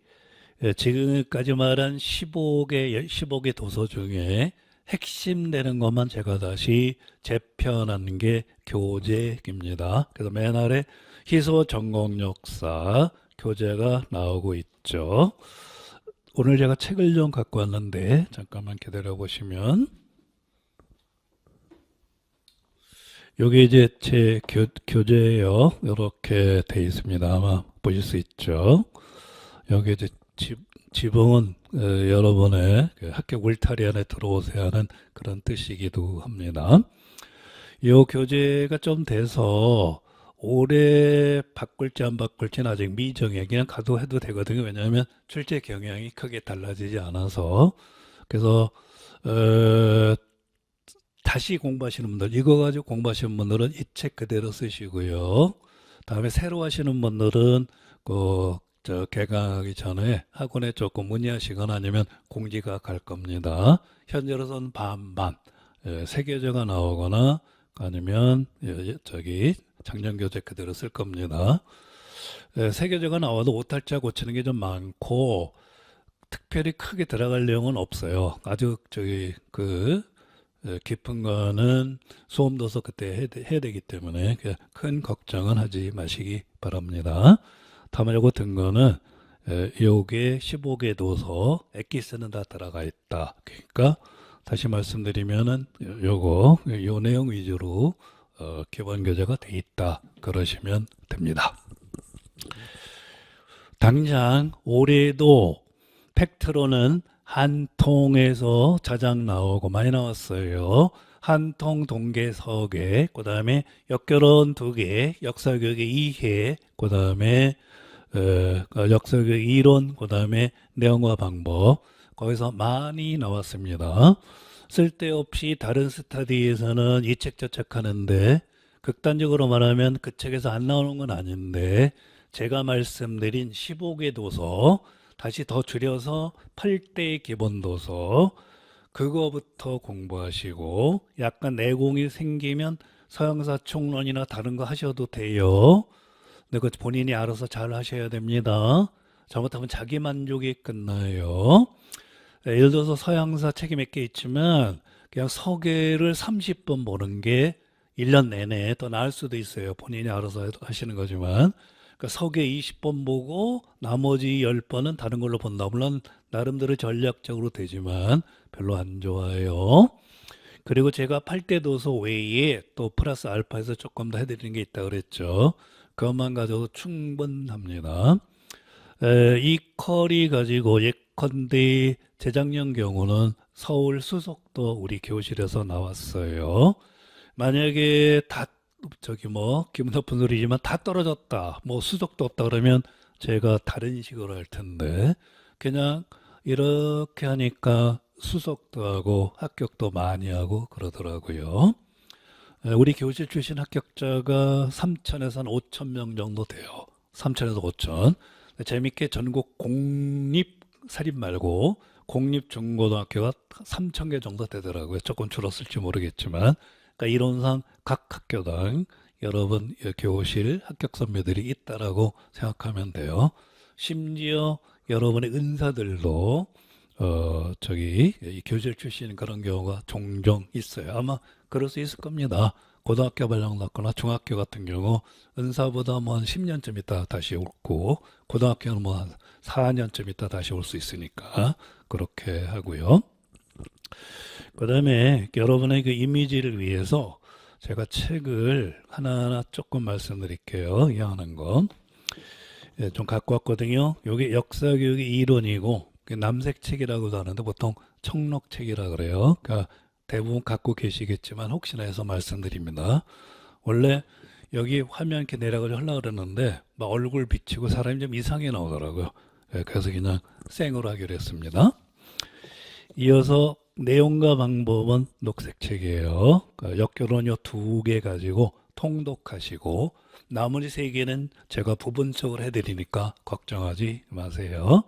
지금까지 말한 15개 도서 중에 핵심 되는 것만 제가 다시 재편하는 게 교재입니다. 그래서 맨 아래 희소 전공 역사 교재가 나오고 있죠. 오늘 제가 책을 좀 갖고 왔는데 잠깐만 기다려 보시면 여기 이제 제 교재예요. 이렇게 돼 있습니다. 아마 보실 수 있죠. 여기 이제 지붕은 여러분의 그 합격 울타리 안에 들어오세요 하는 그런 뜻이기도 합니다. 이 교재가 좀 돼서 올해 바꿀지 안 바꿀지는 아직 미정이에요. 그냥 가도 해도 되거든요. 왜냐하면 출제 경향이 크게 달라지지 않아서. 그래서 어, 다시 공부하시는 분들, 이거 가지고 공부하시는 분들은 이 책 그대로 쓰시고요. 다음에 새로 하시는 분들은 개강하기 전에 학원에 조금 문의하시거나 아니면 공지가 갈 겁니다. 현재로서는 반반, 새 교재가 나오거나 아니면 작년 교재 그대로 쓸 겁니다. 새 교재가 나와도 오탈자 고치는 게 좀 많고 특별히 크게 들어갈 내용은 없어요. 아주 깊은 거는 수험도서 그때 해야 되기 때문에 큰 걱정은 하지 마시기 바랍니다. 다만 요거 든 거는 요게 15개 도서 엑기스는 다 들어가 있다. 그러니까 다시 말씀드리면은 요 내용 위주로 기본 교재가 돼 있다. 그러시면 됩니다. 당장 올해도 팩트로는 한 통에서 자작 나오고 많이 나왔어요. 한 통 동계 서계, 그 다음에 역결혼 2개, 역사교육 2회, 그 다음에 역사교육 이론, 그 다음에 내용과 방법. 거기서 많이 나왔습니다. 쓸데없이 다른 스터디에서는 이 책 저 책 하는데 극단적으로 말하면 그 책에서 안 나오는 건 아닌데 제가 말씀드린 15개 도서 다시 더 줄여서 8대 기본 도서 그거부터 공부하시고 약간 내공이 생기면 서양사 총론이나 다른 거 하셔도 돼요. 근데 그 본인이 알아서 잘 하셔야 됩니다. 잘못하면 자기 만족이 끝나요. 예를 들어서 서양사 책이 몇 개 있지만 그냥 서계를 30번 보는 게 1년 내내 더 나을 수도 있어요. 본인이 알아서 하시는 거지만. 그러니까 서계 20번 보고 나머지 10번은 다른 걸로 본다. 물론 나름대로 전략적으로 되지만 별로 안 좋아요. 그리고 제가 8대 도서 외에 또 플러스 알파에서 조금 더 해드리는 게 있다 그랬죠. 그것만 가져도 충분합니다. 이 컬이 가지고 예컨대 재작년 경우는 서울 수석도 우리 교실에서 나왔어요. 만약에 다 기분 나쁜 소리지만 다 떨어졌다, 수석도 없다 그러면 제가 다른 식으로 할 텐데 그냥 이렇게 하니까 수석도 하고 합격도 많이 하고 그러더라고요. 우리 교실 출신 합격자가 3천에서 한 5천 명 정도 돼요. 3천에서 5천. 재밌게 전국 공립 사립 말고 공립 중고등학교가 3천 개 정도 되더라고요. 조금 줄었을지 모르겠지만. 그러니까 이론상 각 학교당 여러분 교실 합격 선배들이 있다라고 생각하면 돼요. 심지어 여러분의 은사들도 이 교실 출신 그런 경우가 종종 있어요. 아마 그럴 수 있을 겁니다. 고등학교 발령 났거나 중학교 같은 경우 은사보다 한 10년쯤 있다 다시 오고 고등학교는 한 4년쯤 있다 다시 올 수 있으니까 그렇게 하고요. 그 다음에 여러분의 그 이미지를 위해서 제가 책을 하나하나 조금 말씀드릴게요. 이해하는 건. 좀 갖고 왔거든요. 이게 역사교육의 이론이고 남색책이라고도 하는데 보통 청록책이라 그래요. 그러니까 대부분 갖고 계시겠지만 혹시나 해서 말씀드립니다. 원래 여기 화면 이렇게 내려가지고 하려고 그랬는데 막 얼굴 비치고 사람이 좀 이상하게 나오더라고요. 그래서 그냥 생으로 하기로 했습니다. 이어서 내용과 방법은 녹색책이에요. 그러니까 역결혼요 2개 가지고 통독하시고 나머지 3개는 제가 부분적으로 해드리니까 걱정하지 마세요.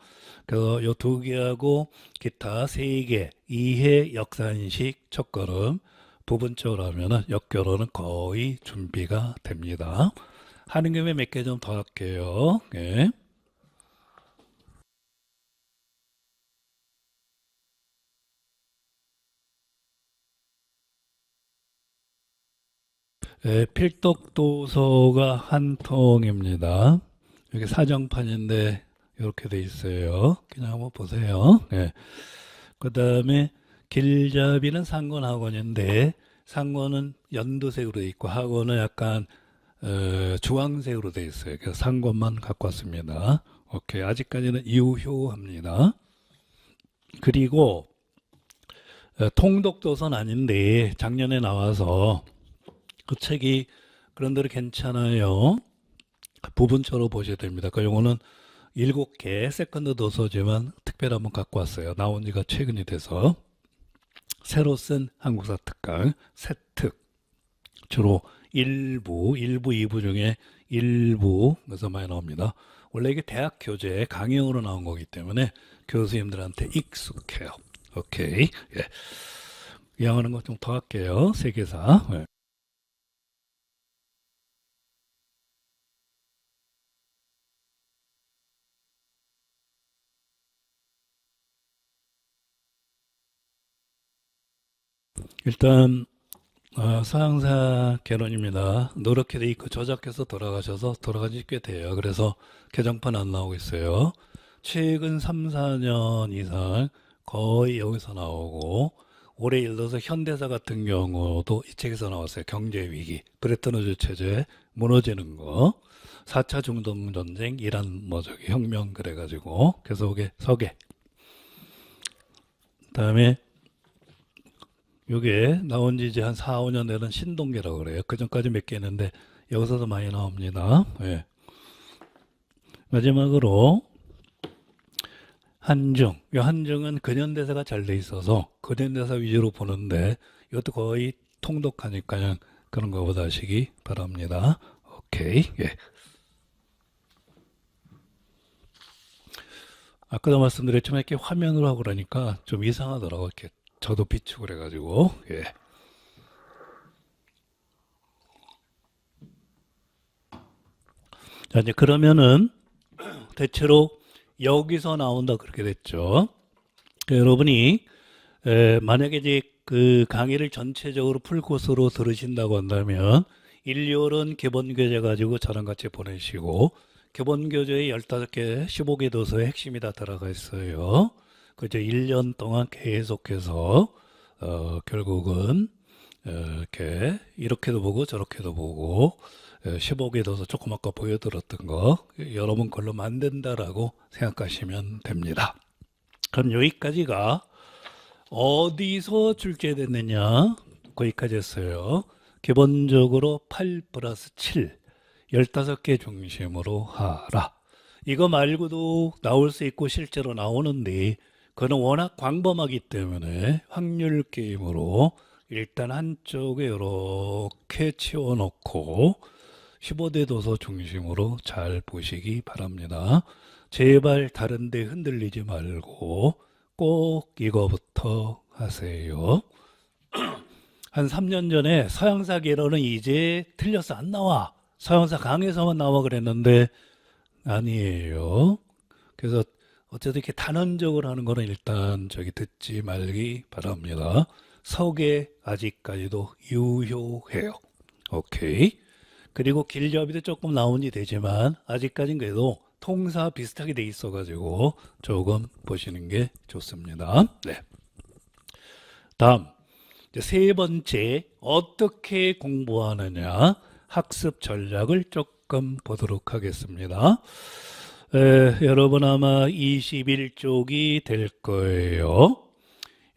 그래서 요 2개하고 기타 3개, 2회 역사인식 첫걸음 부분적으로 하면은 역결혼은 거의 준비가 됩니다. 하는 김에 몇 개 좀 더 할게요. 네. 필독 도서가 한 통입니다. 여기 사정판인데 이렇게 돼 있어요. 그냥 한번 보세요. 그 다음에 길잡이는 상권학원인데 상권은 연두색으로 돼 있고 학원은 약간 주황색으로 돼 있어요. 그래서 상권만 갖고 왔습니다. 오케이. 아직까지는 유효합니다. 그리고 통독 도서는 아닌데 작년에 나와서 그 책이 그런대로 괜찮아요. 부분적으로 보셔야 됩니다. 그 용어는 7개 세컨드 도서지만 특별히 한번 갖고 왔어요. 나온 지가 최근이 돼서. 새로 쓴 한국사 특강 세특 주로 1부, 2부 중에 1부에서 많이 나옵니다. 원래 이게 대학 교재 강의용으로 나온 거기 때문에 교수님들한테 익숙해요. 오케이. 예. 이왕하는 거 좀 더 할게요. 세계사. 예. 일단 서양사 개론입니다. 노력해 돼 있고 저작해서 돌아가셔서 돌아간 지 꽤 돼요. 그래서 개정판 안 나오고 있어요. 최근 3, 4년 이상 거의 여기서 나오고 올해 예를 들어서 현대사 같은 경우도 이 책에서 나왔어요. 경제 위기, 브레튼 우즈 체제 무너지는 거, 4차 중동 전쟁, 이란 뭐 저기 혁명 그래가지고 계속에 서계. 그다음에 요게 나온 지 이제 한 4, 5년 되는 신동계라고 그래요. 그 전까지 몇 개 있는데 여기서도 많이 나옵니다. 예. 마지막으로 한중. 이 한중은 근현대사가 잘 돼 있어서 근현대사 위주로 보는데 이것도 거의 통독하니까 그냥 그런 거 보다시기 바랍니다. 오케이. 예. 아까도 말씀드렸지만 이렇게 화면으로 하고 그러니까 좀 이상하더라고. 이렇게 저도 비추고 그래가지고. 예. 자, 이제 그러면은 대체로 여기서 나온다 그렇게 됐죠. 여러분이 만약에 이제 그 강의를 전체적으로 풀코스로 들으신다고 한다면 1, 2월은 기본교재 가지고 저랑 같이 보내시고 기본교재에 15개, 15개 도서의 핵심이 다 들어가 있어요. 그저 1년 동안 계속해서 결국은 이렇게 이렇게도 보고 저렇게도 보고 15개 도서 조금 아까 보여드렸던 거 여러분 걸로 만든다라고 생각하시면 됩니다. 그럼 여기까지가 어디서 출제됐느냐 거기까지 했어요. 기본적으로 8 플러스 7 15개 중심으로 하라. 이거 말고도 나올 수 있고 실제로 나오는데 그는 워낙 광범하기 때문에 확률 게임으로 일단 한쪽에 이렇게 치워놓고 15대 도서 중심으로 잘 보시기 바랍니다. 제발 다른 데 흔들리지 말고 꼭 이거부터 하세요. 한 3년 전에 서양사 개론은 이제 틀려서 안 나와. 서양사 강에서만 나와 그랬는데 아니에요. 그래서 어쨌든 이렇게 단언적으로 하는 거는 일단 저기 듣지 말기 바랍니다. 서계 아직까지도 유효해요. 오케이. 그리고 길잡이도 조금 나온지 되지만 아직까지는 그래도 통사 비슷하게 돼 있어가지고 조금 보시는 게 좋습니다. 네. 다음 이제 세 번째 어떻게 공부하느냐 학습 전략을 조금 보도록 하겠습니다. 여러분 아마 21쪽이 될 거예요.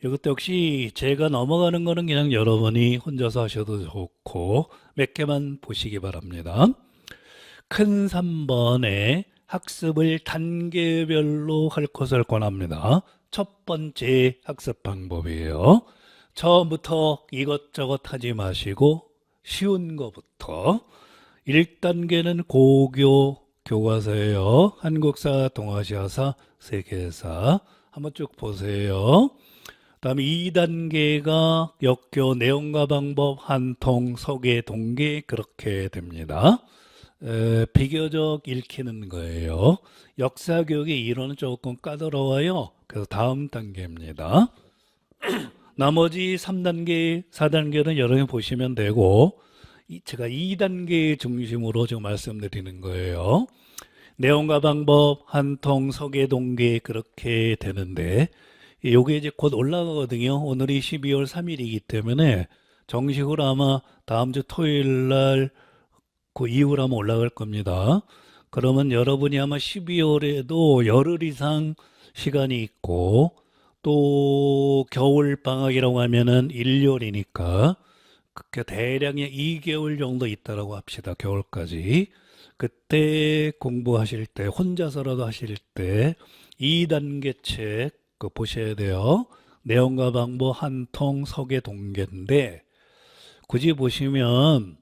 이것도 역시 제가 넘어가는 거는 그냥 여러분이 혼자서 하셔도 좋고 몇 개만 보시기 바랍니다. 큰 3번에 학습을 단계별로 할 것을 권합니다. 첫 번째 학습 방법이에요. 처음부터 이것저것 하지 마시고 쉬운 거부터 1단계는 고교 교과서예요. 한국사, 동아시아사, 세계사 한번 쭉 보세요. 다음에 2단계가 역교 내용과 방법, 한통, 서계, 동계 그렇게 됩니다. 비교적 읽히는 거예요. 역사 교육의 이론은 조금 까다로워요. 그래서 다음 단계입니다. 나머지 3단계, 4단계는 여러분이 보시면 되고 제가 2단계 중심으로 지금 말씀드리는 거예요. 내용과 방법, 한통, 서계, 동계 그렇게 되는데 요게 이제 곧 올라가거든요. 오늘이 12월 3일이기 때문에 정식으로 아마 다음 주 토요일 날 그 이후로 아마 올라갈 겁니다. 그러면 여러분이 아마 12월에도 열흘 이상 시간이 있고 또 겨울 방학이라고 하면은 1월이니까 그게 대략 2개월 정도 있다라고 합시다. 겨울까지. 그때 공부하실 때 혼자서라도 하실 때 2단계 책 보셔야 돼요. 내용과 방법 한 통 서계 동계인데 굳이 보시면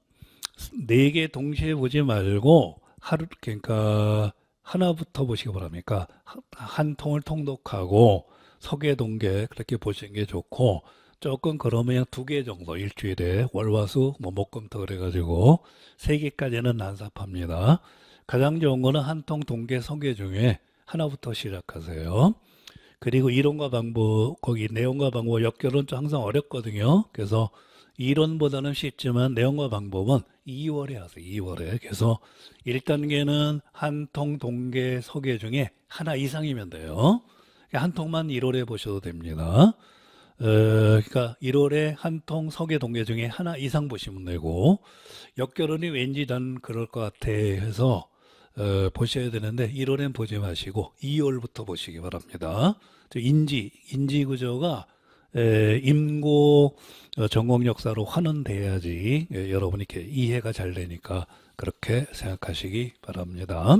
네 개 동시에 보지 말고 하루 그러니까 하나부터 보시기 바랍니까? 한 통을 통독하고 서계 동계 그렇게 보시는 게 좋고 조금 그러면 두 개 정도 일주일에 월화수 뭐 목금토 그래가지고 세 개까지는 난삽합니다. 가장 좋은 거는 한 통 동계 서계 중에 하나부터 시작하세요. 그리고 이론과 방법, 거기 내용과 방법 역결은 좀 항상 어렵거든요. 그래서 이론보다는 쉽지만 내용과 방법은 2월에 하세요. 2월에. 그래서 1단계는 한 통 동계 서계 중에 하나 이상이면 돼요. 한 통만 1월에 보셔도 됩니다. 그러니까 1월에 한 통 서계 동계 중에 하나 이상 보시면 되고 역결혼이 왠지 난 그럴 것 같아 해서 보셔야 되는데 1월엔 보지 마시고 2월부터 보시기 바랍니다. 인지 구조가 임고 전공 역사로 환원돼야지 여러분이 이렇게 이해가 잘 되니까 그렇게 생각하시기 바랍니다.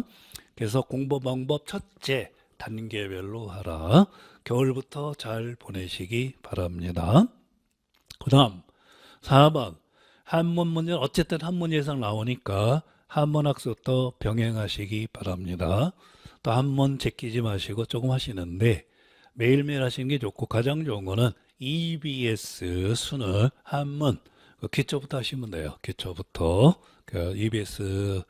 그래서 공부 방법 첫째 단계별로 하라. 겨울부터 잘 보내시기 바랍니다. 그 다음 4번 한문 문제는 어쨌든 한문 예상 나오니까 한문 학습도 병행하시기 바랍니다. 또 한문 제끼지 마시고 조금 하시는데 매일매일 하시는 게 좋고 가장 좋은 거는 EBS 수능 한문 기초부터 하시면 돼요. 기초부터 EBS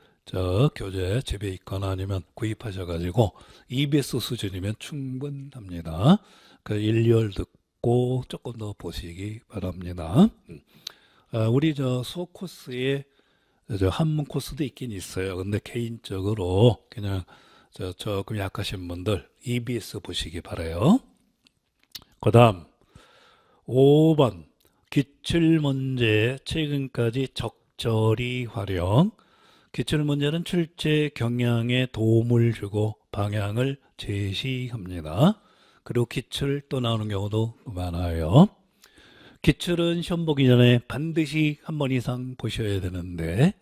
교재 집에 있거나 아니면 구입하셔가지고 EBS 수준이면 충분합니다. 1열 듣고 조금 더 보시기 바랍니다. 우리 수업 코스에 한문 코스도 있긴 있어요. 근데 개인적으로 그냥 조금 약하신 분들 EBS 보시기 바라요. 그 다음 5번 기출문제 최근까지 적절히 활용. 기출문제는 출제 경향에 도움을 주고 방향을 제시합니다. 그리고 기출 또 나오는 경우도 많아요. 기출은 시험 보기 전에 반드시 한 번 이상 보셔야 되는데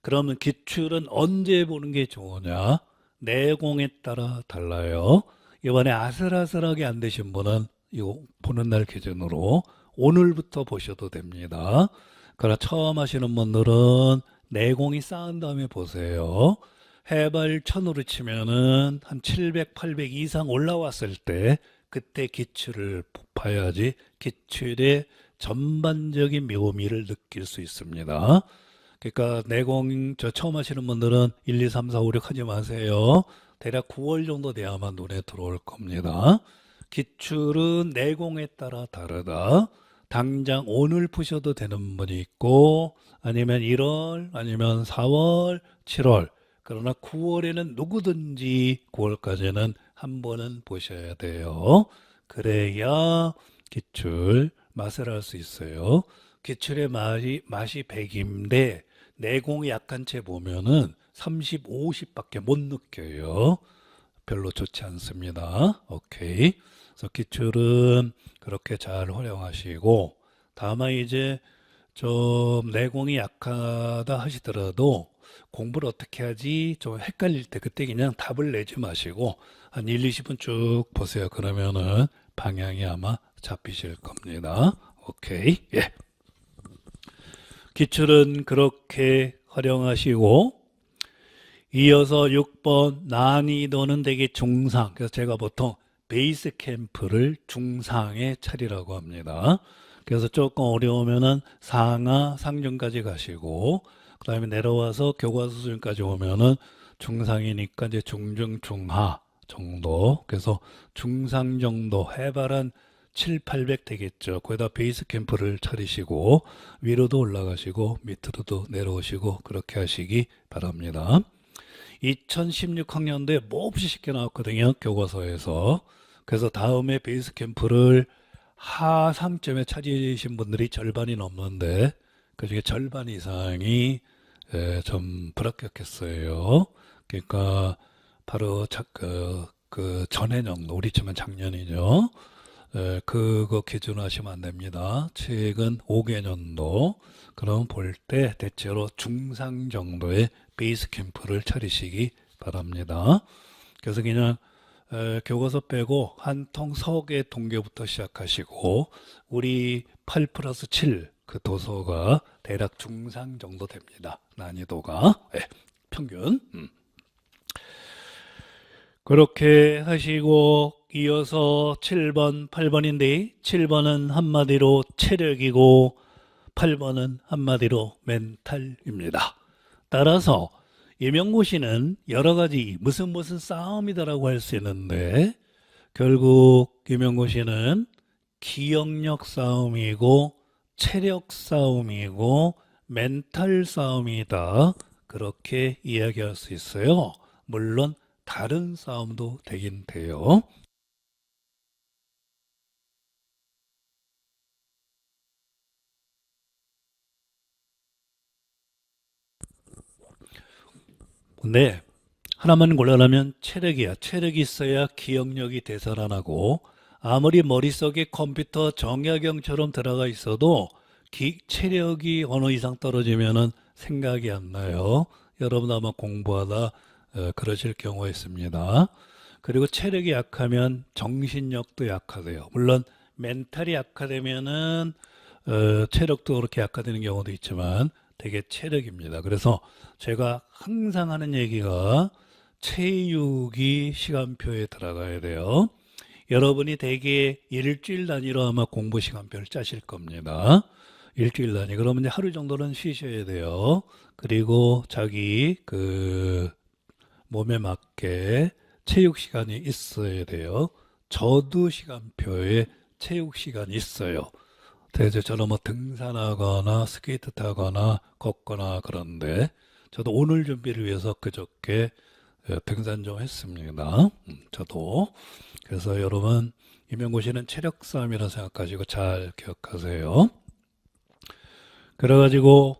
그러면 기출은 언제 보는 게 좋으냐? 내공에 따라 달라요. 이번에 아슬아슬하게 안 되신 분은 이거 보는 날 기준으로 오늘부터 보셔도 됩니다. 그러나 처음 하시는 분들은 내공이 쌓은 다음에 보세요. 해발 1000으로 치면은 한 700, 800 이상 올라왔을 때 그때 기출을 봐야지 기출의 전반적인 묘미를 느낄 수 있습니다. 그러니까 내공 처음 하시는 분들은 1, 2, 3, 4, 5, 6 하지 마세요. 대략 9월 정도 돼야만 눈에 들어올 겁니다. 기출은 내공에 따라 다르다. 당장 오늘 푸셔도 되는 분이 있고 아니면 1월 아니면 4월 7월 그러나 9월에는 누구든지 9월까지는 한 번은 보셔야 돼요. 그래야 기출 맛을 알 수 있어요. 기출의 맛이 100인데 내공이 약한 채 보면은 30, 50밖에 못 느껴요. 별로 좋지 않습니다. 오케이. 그래서 기출은 그렇게 잘 활용하시고 다만 이제 좀 내공이 약하다 하시더라도 공부를 어떻게 하지 좀 헷갈릴 때 그때 그냥 답을 내지 마시고 한 1, 20분 쭉 보세요. 그러면은 방향이 아마 잡히실 겁니다. 오케이. 예. 기출은 그렇게 활용하시고 이어서 6번 난이도는 되게 중상. 그래서 제가 보통 베이스 캠프를 중상에 차리라고 합니다. 그래서 조금 어려우면은 상하, 상중까지 가시고 그 다음에 내려와서 교과서 수준까지 오면은 중상이니까 이제 중중, 중하 정도. 그래서 중상 정도 해발은 7, 800 되겠죠. 거기다 베이스 캠프를 차리시고 위로도 올라가시고 밑으로도 내려오시고 그렇게 하시기 바랍니다. 2016학년도에 몹시 쉽게 나왔거든요. 교과서에서. 그래서 다음에 베이스 캠프를 하상점에 차지신 분들이 절반이 넘는데 그중에 절반 이상이 좀 불합격했어요. 그러니까 바로 그 전해년도 우리 치면 작년이죠. 그거 기준으로 하시면 안 됩니다. 최근 5개년도 그럼 볼 때 대체로 중상 정도의 베이스 캠프를 차리시기 바랍니다. 그래서 그냥 교과서 빼고 한 통 서계 동계부터 시작하시고 우리 8 플러스 7 그 도서가 대략 중상 정도 됩니다. 난이도가 평균. 그렇게 하시고 이어서 7번, 8번인데 7번은 한마디로 체력이고 8번은 한마디로 멘탈입니다. 따라서 임용고시는 여러 가지 무슨 싸움이다라고 할 수 있는데 결국 임용고시는 기억력 싸움이고 체력 싸움이고 멘탈 싸움이다. 그렇게 이야기할 수 있어요. 물론 다른 싸움도 되긴 돼요. 근데 하나만 골라라면 체력이야. 체력이 있어야 기억력이 되살아나고 아무리 머릿속에 컴퓨터 정약용처럼 들어가 있어도 체력이 어느 이상 떨어지면은 생각이 안 나요. 여러분 아마 공부하다 그러실 경우가 있습니다. 그리고 체력이 약하면 정신력도 약화돼요. 물론 멘탈이 약화되면은 체력도 그렇게 약화되는 경우도 있지만 되게 체력입니다. 그래서 제가 항상 하는 얘기가 체육이 시간표에 들어가야 돼요. 여러분이 대개 일주일 단위로 아마 공부 시간표를 짜실 겁니다. 일주일 단위. 그러면 이제 하루 정도는 쉬셔야 돼요. 그리고 자기 그 몸에 맞게 체육 시간이 있어야 돼요. 저도 시간표에 체육 시간이 있어요. 대체처럼 뭐 등산하거나 스케이트 타거나 걷거나 그런데 저도 오늘 준비를 위해서 그저께 등산 좀 했습니다. 저도. 그래서 여러분 임용고시는 체력 싸움이라 생각하시고 잘 기억하세요. 그래가지고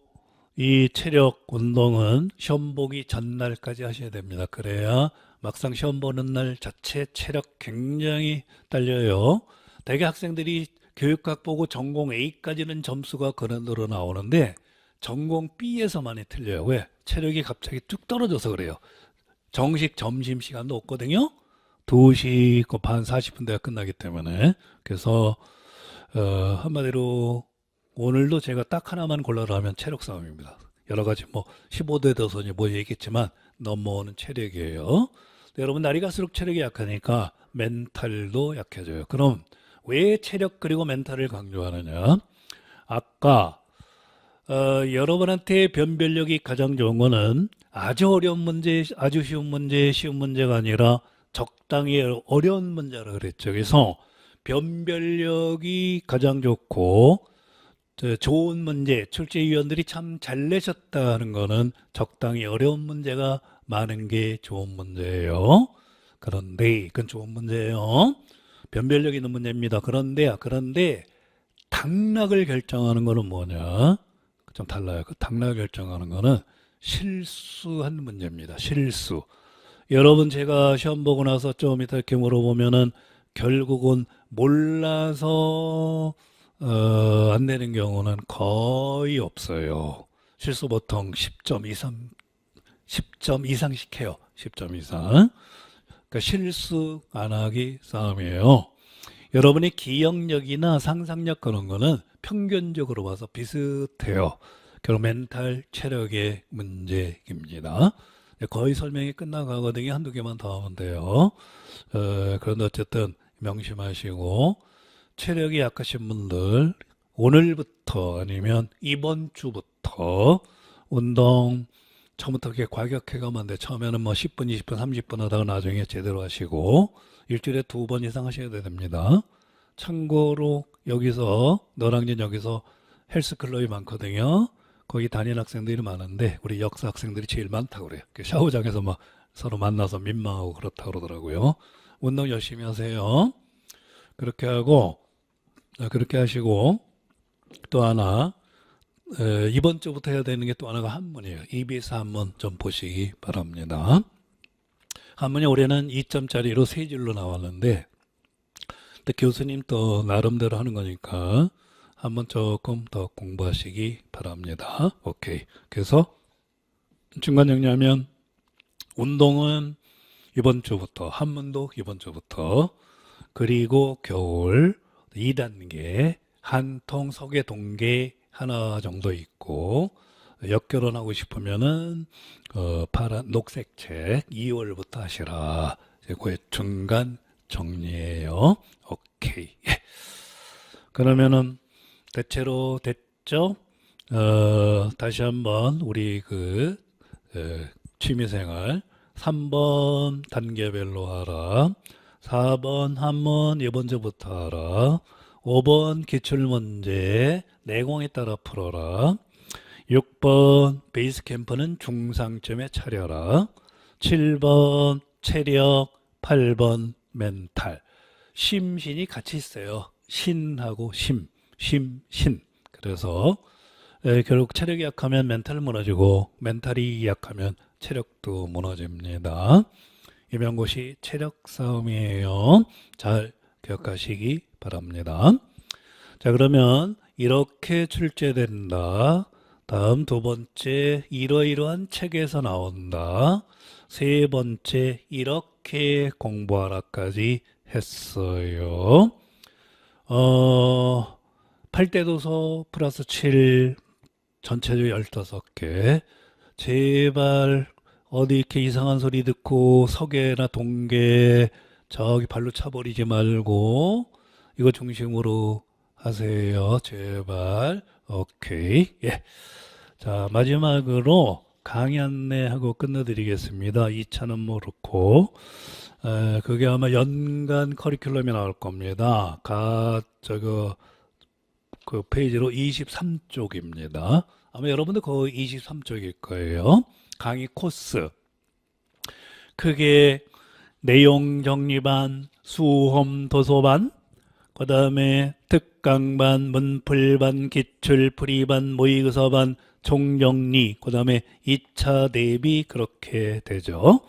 이 체력 운동은 시험 보기 전날까지 하셔야 됩니다. 그래야 막상 시험 보는 날 자체 체력 굉장히 딸려요. 대개 학생들이 교육학 보고 전공 A까지는 점수가 그런대로 나오는데 전공 B에서 많이 틀려요. 왜? 체력이 갑자기 쭉 떨어져서 그래요. 정식 점심시간도 없거든요. 2시 반 40분대가 끝나기 때문에. 그래서 한마디로 오늘도 제가 딱 하나만 골라라 하면 체력 싸움입니다. 여러 가지 뭐 15대 도선이 뭐 얘기했지만 넘어오는 체력이에요. 여러분 날이 갈수록 체력이 약하니까 멘탈도 약해져요. 그럼 왜 체력 그리고 멘탈을 강조하느냐? 아까 여러분한테 변별력이 가장 좋은 거는 아주 어려운 문제, 아주 쉬운 문제, 쉬운 문제가 아니라 적당히 어려운 문제라 그랬죠. 그래서 변별력이 가장 좋고 좋은 문제, 출제위원들이 참 잘 내셨다는 거는 적당히 어려운 문제가 많은 게 좋은 문제예요. 그런데 그건 좋은 문제예요. 변별력 있는 문제입니다. 그런데 당락을 결정하는 거는 뭐냐? 좀 달라요. 그 당락을 결정하는 거는 실수한 문제입니다. 실수. 여러분 제가 시험 보고 나서 좀 이따 이렇게 물어보면은 결국은 몰라서 안 되는 경우는 거의 없어요. 실수 보통 10점 이상씩 해요. 10점 이상. 그러니까 실수 안 하기 싸움이에요. 여러분의 기억력이나 상상력 그런 거는 평균적으로 봐서 비슷해요. 결국 멘탈 체력의 문제입니다. 거의 설명이 끝나가거든요. 한두 개만 더 하면 돼요. 그런데 어쨌든 명심하시고 체력이 약하신 분들 오늘부터 아니면 이번 주부터 운동 처음부터 그렇게 과격해가면 안 돼. 처음에는 뭐 10분, 20분, 30분 하다가 나중에 제대로 하시고 일주일에 2번 이상 하셔야 됩니다. 참고로 여기서 너랑진 여기서 헬스클럽이 많거든요. 거기 다니는 학생들이 많은데 우리 역사 학생들이 제일 많다고 그래요. 샤워장에서 막 서로 만나서 민망하고 그렇다고 그러더라고요. 운동 열심히 하세요. 그렇게 하시고 또 하나 이번 주부터 해야 되는 게 또 하나가 한문이에요. EBS 한문 좀 보시기 바랍니다. 한문이 올해는 2점짜리로 세 줄로 나왔는데 근데 교수님 또 나름대로 하는 거니까 한번 조금 더 공부하시기 바랍니다. 오케이. 그래서 중간 정리하면 운동은 이번 주부터, 한문도 이번 주부터, 그리고 겨울 2단계, 한 통 서계 동계 하나 정도 있고, 역결혼하고 싶으면은, 파란, 녹색 책 2월부터 하시라. 그 중간 정리예요. 오케이. 예. 그러면은, 대체로 됐죠? 다시 한번 우리 취미생활 3번 단계별로 하라. 4번 한문 이번 주부터 하라. 5번 기출문제 내공에 따라 풀어라. 6번 베이스 캠프는 중상점에 차려라. 7번 체력, 8번 멘탈. 심신이 같이 있어요. 신하고 심, 신. 그래서 결국 체력이 약하면 멘탈 무너지고 멘탈이 약하면 체력도 무너집니다. 임용고시 체력 싸움이에요. 잘 기억하시기 바랍니다. 자, 그러면 이렇게 출제된다. 다음 두 번째, 이러이러한 책에서 나온다. 세 번째, 이렇게 공부하라까지 했어요. 8대 도서 플러스 7, 전체적으로 15개. 제발 어디 이렇게 이상한 소리 듣고 서계나 동계 저기 발로 차버리지 말고 이거 중심으로 하세요. 제발. 오케이. 예. 자, 마지막으로 강의 안내하고 끝내드리겠습니다. 2차는 모르고. 그게 아마 연간 커리큘럼이 나올 겁니다. 그 페이지로 23쪽입니다. 아마 여러분들 거의 23쪽일 거예요. 강의 코스. 크게 내용 정리반, 수험 도서반, 그 다음에 특강반, 문풀반, 기출풀이반, 모의고사반, 총정리, 그 다음에 2차 대비 그렇게 되죠.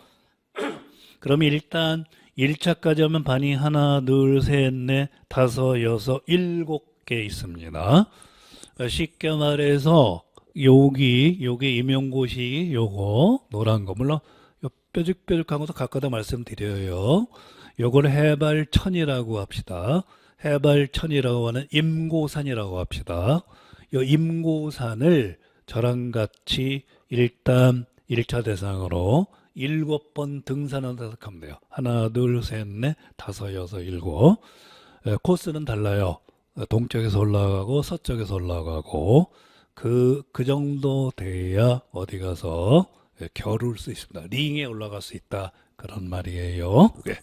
그럼 일단 1차까지 하면 반이 하나, 둘, 셋, 넷, 다섯, 여섯, 7개 있습니다. 쉽게 말해서 요게 임용고시 요거 노란 거 물론 요 뾰족뾰족한 것도 가끔다 말씀드려요. 요걸 해발천이라고 합시다. 해발천이라고 하는 임고산이라고 합시다. 요 임고산을 저랑 같이 일단 1차 대상으로 7번 등산한다 하면 돼요. 하나, 둘, 셋, 넷, 다섯, 여섯, 7. 코스는 달라요. 동쪽에서 올라가고 서쪽에서 올라가고 그 정도 돼야 어디 가서 겨룰 수 있습니다. 링에 올라갈 수 있다. 그런 말이에요. 네.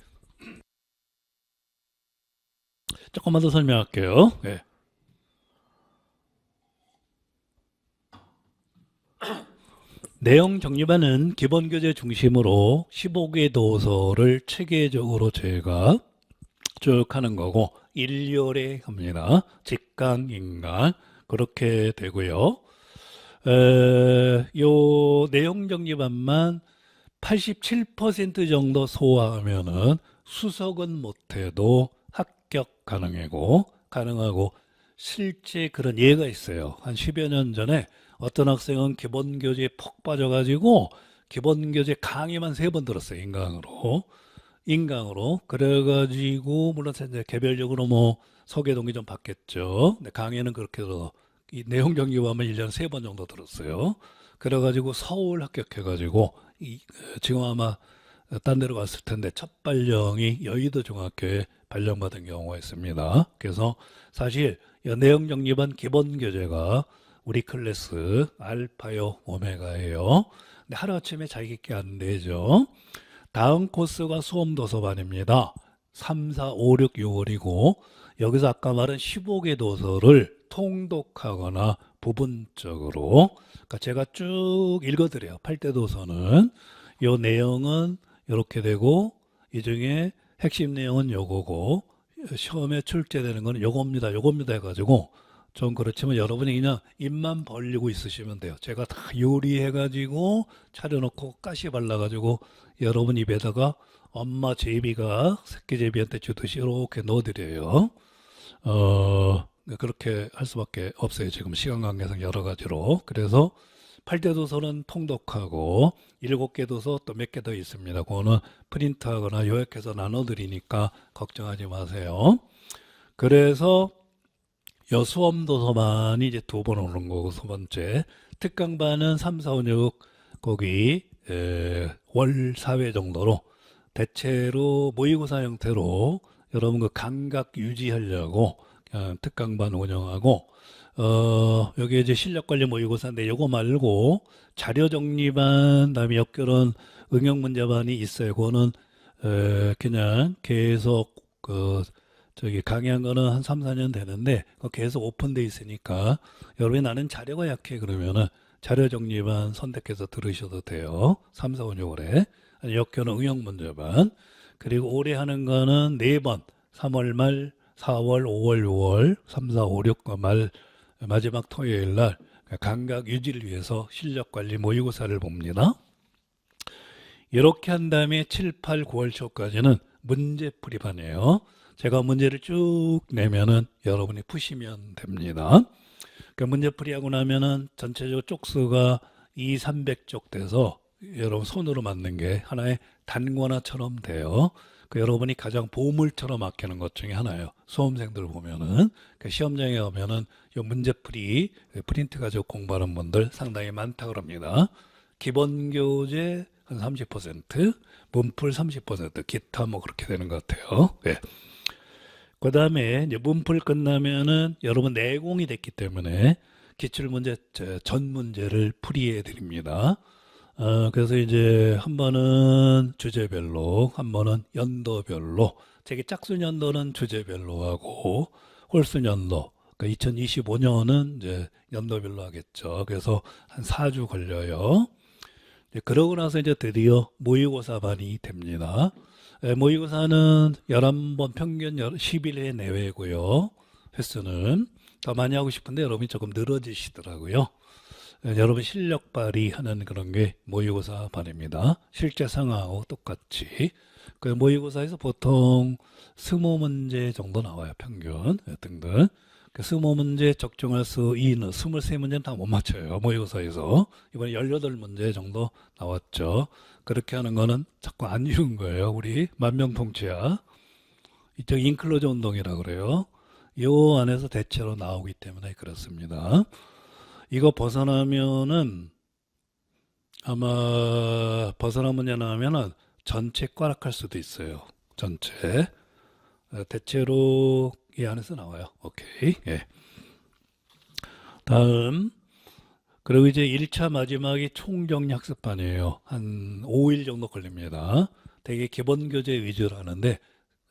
조금만 더 설명할게요. 네. 내용 정리반은 기본교재 중심으로 15개 도서를 체계적으로 제가 쭉 하는 거고 1열에 합니다. 직강, 인강 그렇게 되고요. 요 내용 정리반만 87% 정도 소화하면은 수석은 못해도 합격 가능하고 실제 그런 예가 있어요. 한 10여 년 전에 어떤 학생은 기본교재에 푹 빠져가지고 기본교재 강의만 3번 들었어요. 인강으로. 그래가지고 물론 이제 개별적으로 뭐 소개 동의 좀 받겠죠. 근데 강의는 그렇게 들어 이 내용 정리하면 1년에 3번 정도 들었어요. 그래가지고 서울 합격해가지고 지금 아마 딴 데로 갔을 텐데 첫 발령이 여의도 중학교에 발령받은 경우가 있습니다. 그래서 사실 내용 정리반 기본 교재가 우리 클래스 알파요 오메가예요. 근데 하루아침에 자기 있게 안 되죠. 다음 코스가 수험 도서반입니다. 3, 4, 5, 6, 6월이고 여기서 아까 말한 15개 도서를 통독하거나 부분적으로 그러니까 제가 쭉 읽어드려요. 8대 도서는 요 내용은 이렇게 되고 이 중에 핵심 내용은 요거고 시험에 출제되는 거는 요겁니다 해가지고 좀 그렇지만 여러분이 그냥 입만 벌리고 있으시면 돼요. 제가 다 요리해가지고 차려놓고 가시 발라가지고 여러분 입에다가 엄마 제비가 새끼 제비한테 주듯이 이렇게 넣어드려요. 그렇게 할 수밖에 없어요. 지금 시간 관계상 여러 가지로. 그래서 8대 도서는 통독하고 7개 도서 또 몇 개 더 있습니다. 그거는 프린트하거나 요약해서 나눠드리니까 걱정하지 마세요. 그래서 수험 도서반이 이제 2번 오는 거고, 두 번째 특강반은 3, 4, 5, 6 거기 월 4회 정도로 대체로 모의고사 형태로 여러분 그 감각 유지하려고 특강반 운영하고, 여기 이제 실력관리 모의고사인데 요거 말고 자료정리반, 그다음에 역결혼 응용문제반이 있어요. 그거는 그냥 계속 저기 강의한 거는 한 3, 4년 되는데 그거 계속 오픈돼 있으니까 여러분이 나는 자료가 약해 그러면은 자료정리반 선택해서 들으셔도 돼요. 3, 4, 5, 6월에 역결혼 응용문제반. 그리고 올해 하는 거는 4번 3월 말, 4월, 5월, 6월 3, 4, 5, 6 말 마지막 토요일 날 감각 유지를 위해서 실력관리 모의고사를 봅니다. 이렇게 한 다음에 7, 8, 9월 초까지는 문제풀이반이에요. 제가 문제를 쭉 내면은 여러분이 푸시면 됩니다. 문제풀이하고 나면은 전체적으로 쪽수가 2, 300쪽 돼서 여러분 손으로 맞는 게 하나의 단권화처럼 돼요. 여러분이 가장 보물처럼 아끼는 것 중에 하나예요. 수험생들 보면은 시험장에 가면은 이 문제풀이 프린트 가지고 공부하는 분들 상당히 많다고 합니다. 기본 교재 한 30%, 문풀 30%, 기타 뭐 그렇게 되는 것 같아요. 네. 그 다음에 이제 문풀 끝나면은 여러분 내공이 됐기 때문에 기출문제 전 문제를 풀이해 드립니다. 그래서 이제 한 번은 주제별로, 한 번은 연도별로, 되게 짝수 연도는 주제별로 하고, 홀수 연도, 그러니까 2025년은 이제 연도별로 하겠죠. 그래서 한 4주 걸려요. 그러고 나서 이제 드디어 모의고사반이 됩니다. 모의고사는 11번 평균 10일 내외고요. 횟수는 더 많이 하고 싶은데 여러분이 조금 늘어지시더라고요. 여러분 실력 발휘하는 그런 게 모의고사 반입니다. 실제 상황하고 똑같이. 그 모의고사에서 보통 20문제 정도 나와요. 평균 등등. 그 20문제 적중할 수 있는 23문제는 다 못 맞춰요. 모의고사에서. 이번에 18문제 정도 나왔죠. 그렇게 하는 거는 자꾸 안 이룬 거예요. 우리 만명통치야. 이쪽 인클로저 운동이라고 그래요. 요 안에서 대체로 나오기 때문에 그렇습니다. 이거 벗어나면은 아마 벗어난 문제 나오면은 전체 꽈락할 수도 있어요. 전체. 대체로 이 안에서 나와요. 오케이. 예. 다음. 그리고 이제 1차 마지막이 총정리 학습반이에요. 한 5일 정도 걸립니다. 되게 기본 교재 위주로 하는데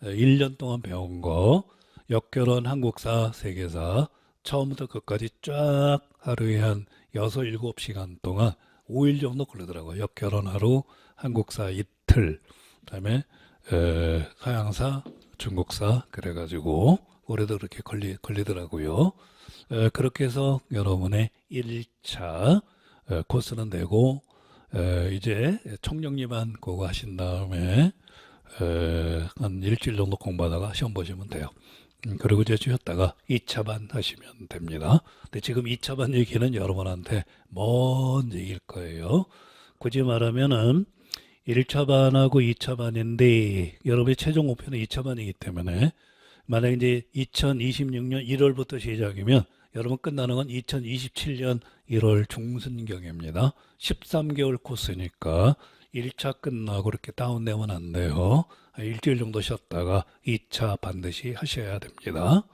1년 동안 배운 거, 역결혼 한국사, 세계사, 처음부터 끝까지 쫙 하루에 한 6, 7시간 동안 5일 정도 걸리더라고요. 역결혼 하루, 한국사 이틀, 그다음에 서양사, 중국사 그래가지고 올해도 그렇게 걸리더라고요. 그렇게 해서 여러분의 1차 코스는 되고 이제 총정리만 그거 하신 다음에 한 일주일 정도 공부하다가 시험 보시면 돼요. 그리고 이제 쉬었다가 2차반 하시면 됩니다. 근데 지금 2차반 얘기는 여러분한테 먼 얘기일 거예요. 굳이 말하면은 1차반하고 2차반인데 여러분의 최종 목표는 2차반이기 때문에 만약 이제 2026년 1월부터 시작이면 여러분 끝나는 건 2027년 1월 중순경입니다. 13개월 코스니까 1차 끝나고 이렇게 다운되면 안 돼요. 일주일 정도 쉬었다가 2차 반드시 하셔야 됩니다.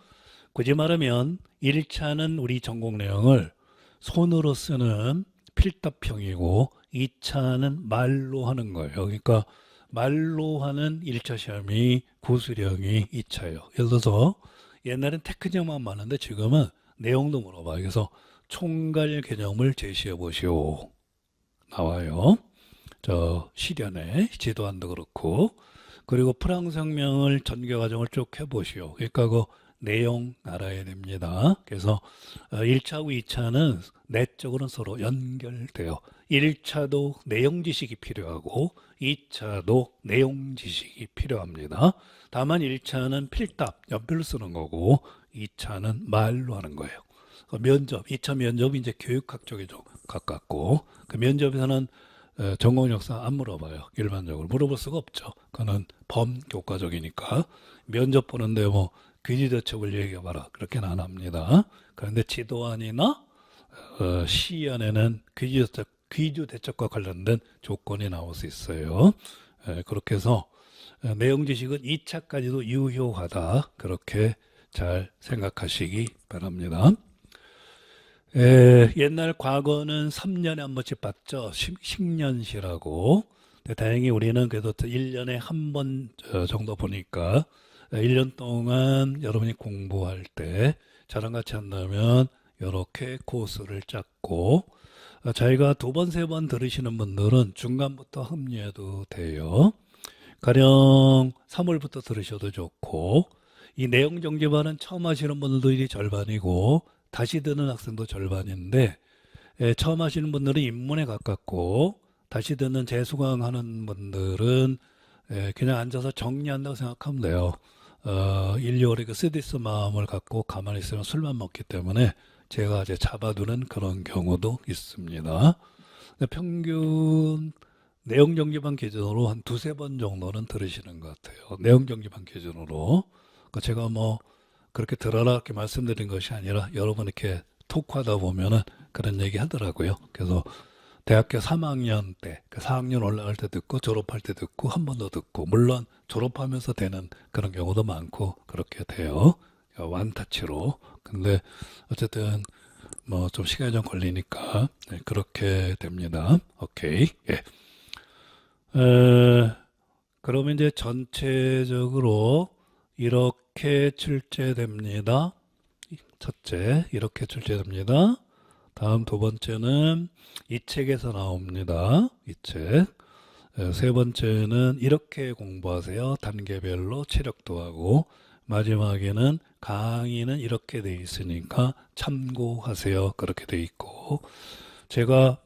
굳이 말하면 1차는 우리 전공 내용을 손으로 쓰는 필답형이고 2차는 말로 하는 거예요. 그러니까 말로 하는 1차 시험이 구수령이 2차예요. 예를 들어서 옛날엔 테크닉만 많은데 지금은 내용도 물어봐요. 그래서 총괄 개념을 제시해 보시오. 나와요. 저 시련에 지도안도 그렇고 그리고 프랑스 혁명을 전개 과정을 쭉 해보시오. 그러니까 그 내용 알아야 됩니다. 그래서 1차하고 2차는 내적으로는 서로 연결돼요. 1차도 내용 지식이 필요하고 2차도 내용 지식이 필요합니다. 다만 1차는 필답, 연필로 쓰는 거고 2차는 말로 하는 거예요. 면접, 2차 면접이 이제 교육학 쪽에 좀 가깝고, 그 면접에서는 전공 역사 안 물어봐요. 일반적으로 물어볼 수가 없죠. 그거는 범교과적이니까. 면접 보는데 뭐 귀지 대첩을 얘기해봐라, 그렇게는 안 합니다. 그런데 지도안이나 시연에는 귀주 대첩과 관련된 조건이 나올 수 있어요. 그렇게 해서 내용 지식은 2차까지도 유효하다, 그렇게 잘 생각하시기 바랍니다. 옛날 과거는 3년에 한 번씩 봤죠. 식년시라고. 다행히 우리는 그래도 1년에 한 번 정도 보니까 1년 동안 여러분이 공부할 때 저랑 같이 한다면 이렇게 코스를 짰고, 자기가 두 번, 세 번 들으시는 분들은 중간부터 합류해도 돼요. 가령 3월부터 들으셔도 좋고, 이 내용 정지반은 처음 하시는 분들이 절반이고 다시 듣는 학생도 절반인데, 처음 하시는 분들은 입문에 가깝고 다시 듣는 재수강하는 분들은 그냥 앉아서 정리한다고 생각하면 돼요. 인류어리 그 쓰디스 마음을 갖고 가만히 있으면 술만 먹기 때문에 제가 이제 잡아두는 그런 경우도 있습니다. 평균 내용 정지반 기준으로 한 두세 번 정도는 들으시는 것 같아요. 내용 정지반 기준으로. 제가 뭐 그렇게 들어라 이렇게 말씀드린 것이 아니라 여러분 이렇게 톡하다 보면은 그런 얘기 하더라고요. 그래서 대학교 3학년 때, 4학년 올라갈 때 듣고 졸업할 때 듣고 한 번 더 듣고, 물론 졸업하면서 되는 그런 경우도 많고 그렇게 돼요. 완타치로. 근데 어쨌든 뭐 좀 시간이 좀 걸리니까 그렇게 됩니다. 오케이. 예. 그러면 이제 전체적으로 이렇게 출제됩니다. 첫째, 이렇게 출제됩니다. 다음 두 번째는 이 책에서 나옵니다. 이 책. 세 번째는 이렇게 공부하세요. 단계별로 체력도 하고, 마지막에는 강의는 이렇게 돼 있으니까 참고하세요. 그렇게 돼 있고, 제가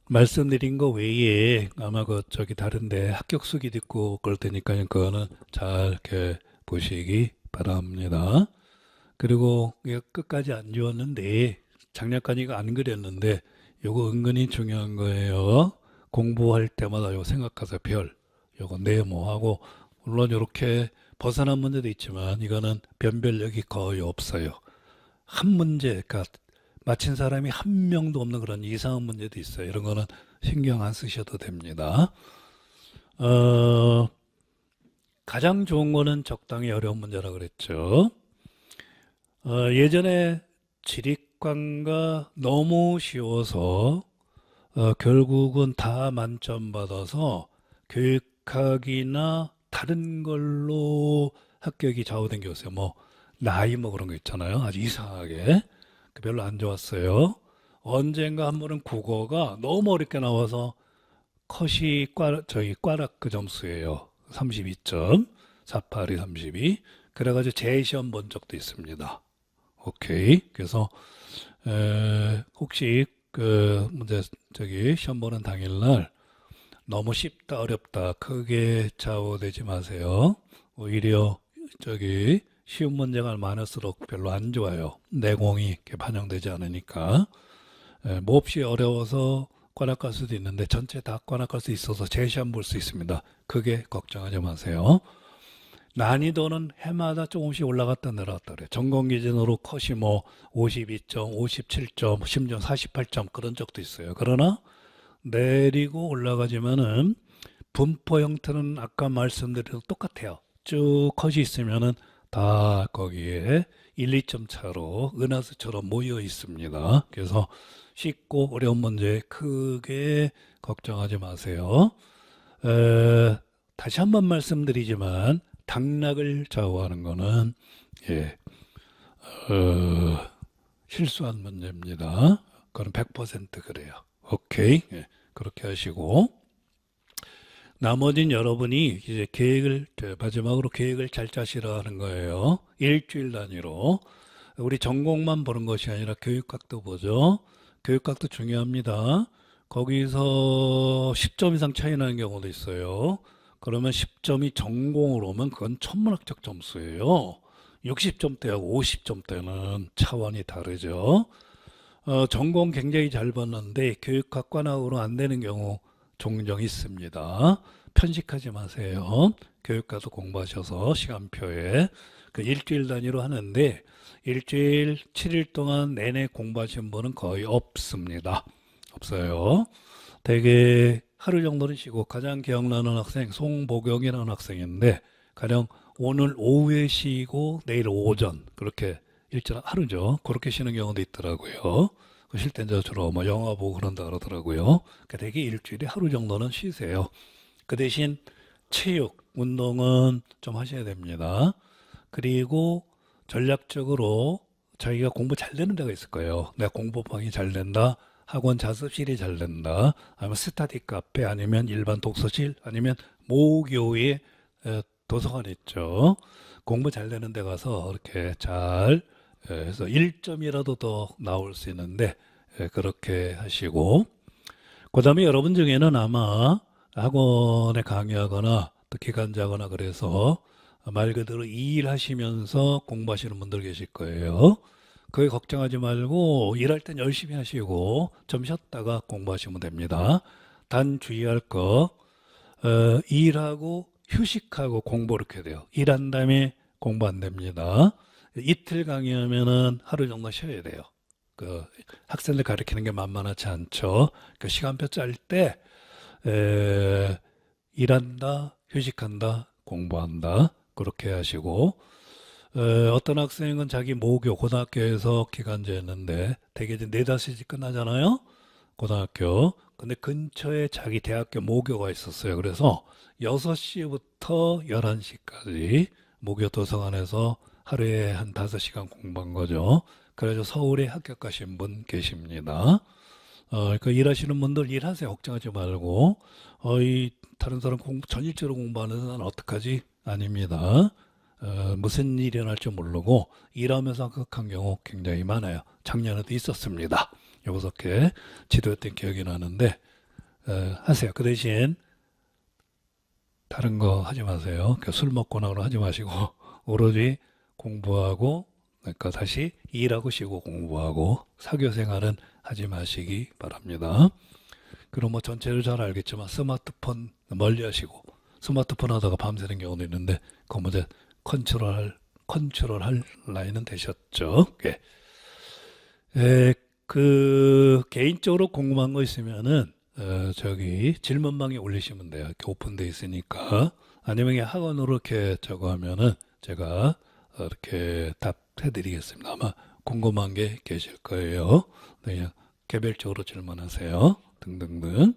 말씀드린 거 외에 아마 저기 다른데 합격수기 듣고 그럴 테니까 그거는 잘 이렇게 보시기 바랍니다. 그리고 이거 끝까지 안 지웠는데, 작년까지 이거 안 그렸는데 요거 은근히 중요한 거예요. 공부할 때마다 요거 생각하세요. 별. 요거 네모하고, 물론 이렇게 벗어난 문제도 있지만 이거는 변별력이 거의 없어요. 한 문제, 그러니까 맞힌 사람이 한 명도 없는 그런 이상한 문제도 있어요. 이런 거는 신경 안 쓰셔도 됩니다. 가장 좋은 거는 적당히 어려운 문제라 그랬죠. 예전에 지리과가 너무 쉬워서 결국은 다 만점 받아서 교육학이나 다른 걸로 합격이 좌우된 게 있어요. 뭐 나이 뭐 그런 거 있잖아요. 아주 이상하게. 별로 안 좋았어요. 언젠가 한 번은 국어가 너무 어렵게 나와서 컷이 꽈락 그 점수예요. 32점. 482, 32. 그래가지고 재시험 본 적도 있습니다. 오케이. 그래서 혹시 그 문제 시험 보는 당일날 너무 쉽다 어렵다 크게 좌우되지 마세요. 오히려 쉬운 문제가 많을수록 별로 안 좋아요. 내공이 이렇게 반영되지 않으니까. 몹시 어려워서 꽈락갈 수도 있는데 전체 다 꽈락갈 수 있어서 재시험 볼 수 있습니다. 크게 걱정하지 마세요. 난이도는 해마다 조금씩 올라갔다 내려갔다 그래요. 전공 기준으로 컷이 뭐 52점, 57점, 심지어 48점 그런 적도 있어요. 그러나 내리고 올라가지만은 분포 형태는 아까 말씀드린 똑같아요. 쭉 컷이 있으면은 다 거기에 1, 2점 차로 은하수처럼 모여 있습니다. 그래서 쉽고 어려운 문제 크게 걱정하지 마세요. 다시 한번 말씀드리지만 당락을 좌우하는 거는 실수한 문제입니다. 그건 100% 그래요. 오케이. 그렇게 하시고, 나머지는 여러분이 이제 마지막으로 계획을 잘 짜시라 하는 거예요. 일주일 단위로. 우리 전공만 보는 것이 아니라 교육학도 보죠. 교육학도 중요합니다. 거기서 10점 이상 차이 나는 경우도 있어요. 그러면 10점이 전공으로 오면 그건 천문학적 점수예요. 60점대하고 50점대는 차원이 다르죠. 전공 굉장히 잘 봤는데 교육학과나으로 안 되는 경우 종종 있습니다. 편식하지 마세요. 교육과도 공부하셔서 시간표에 그 일주일 단위로 하는데 일주일 7일 동안 내내 공부하신 분은 거의 없습니다. 없어요. 대개 하루 정도는 쉬고 가장 기억나는 학생 송보경이라는 학생인데 가령 오늘 오후에 쉬고 내일 오전 그렇게 일주일 하루죠. 그렇게 쉬는 경우도 있더라고요. 쉴 때는 주로 뭐 영화 보고 그런다 그러더라고요. 그러니까 대개 일주일에 하루 정도는 쉬세요. 그 대신 체육, 운동은 좀 하셔야 됩니다. 그리고 전략적으로 자기가 공부 잘 되는 데가 있을 거예요. 내가 공부방이 잘 된다. 학원 자습실이 잘 된다. 아니면 스터디 카페 아니면 일반 독서실 아니면 모교의 도서관 있죠. 공부 잘 되는 데 가서 이렇게 잘 해서 1점이라도 더 나올 수 있는데 그렇게 하시고 그 다음에 여러분 중에는 아마 학원에 강의하거나 또 기간자거나 그래서 말 그대로 일하시면서 공부하시는 분들 계실 거예요. 그게 걱정하지 말고 일할 땐 열심히 하시고 좀 쉬었다가 공부하시면 됩니다. 단 주의할 거 일하고 휴식하고 공부 이렇게 돼요. 일한 다음에 공부 안 됩니다. 이틀 강의하면은 하루 정도 쉬어야 돼요. 그 학생들 가르치는 게 만만하지 않죠. 그 시간표 짤 때 일한다, 휴식한다, 공부한다 그렇게 하시고 어떤 학생은 자기 모교 고등학교에서 기간제였는데 대개 이제 4, 5시 끝나잖아요. 고등학교. 근데 근처에 자기 대학교 모교가 있었어요. 그래서 6시부터 11시까지 모교 도서관에서 하루에 한 5시간 공부한 거죠. 그래서 서울에 합격하신 분 계십니다. 그러니까 일하시는 분들 일하세요. 걱정하지 말고. 이 다른 사람 전일제로 공부하는 사람은 어떡하지? 아닙니다. 무슨 일이 일어날지 모르고 일하면서 합격한 경우 굉장히 많아요. 작년에도 있었습니다. 요렇게 지도했던 기억이 나는데 하세요. 그 대신 다른 거 하지 마세요. 술 먹거나 하지 마시고 오로지 공부하고 그러니까 다시 일하고 쉬고 공부하고 사교 생활은 하지 마시기 바랍니다. 그럼 뭐 전체를 잘 알겠지만 스마트폰 멀리 하시고 스마트폰 하다가 밤새는 경우도 있는데 그거 먼저 컨트롤할 나이는 되셨죠? 예. 그 개인적으로 궁금한 거 있으면은 저기 질문방에 올리시면 돼요. 이렇게 오픈돼 있으니까 아니면 그냥 학원으로 이렇게 저거 하면은 제가 이렇게 답해 드리겠습니다. 아마 궁금한 게 계실 거예요. 그냥 개별적으로 질문하세요. 등등등.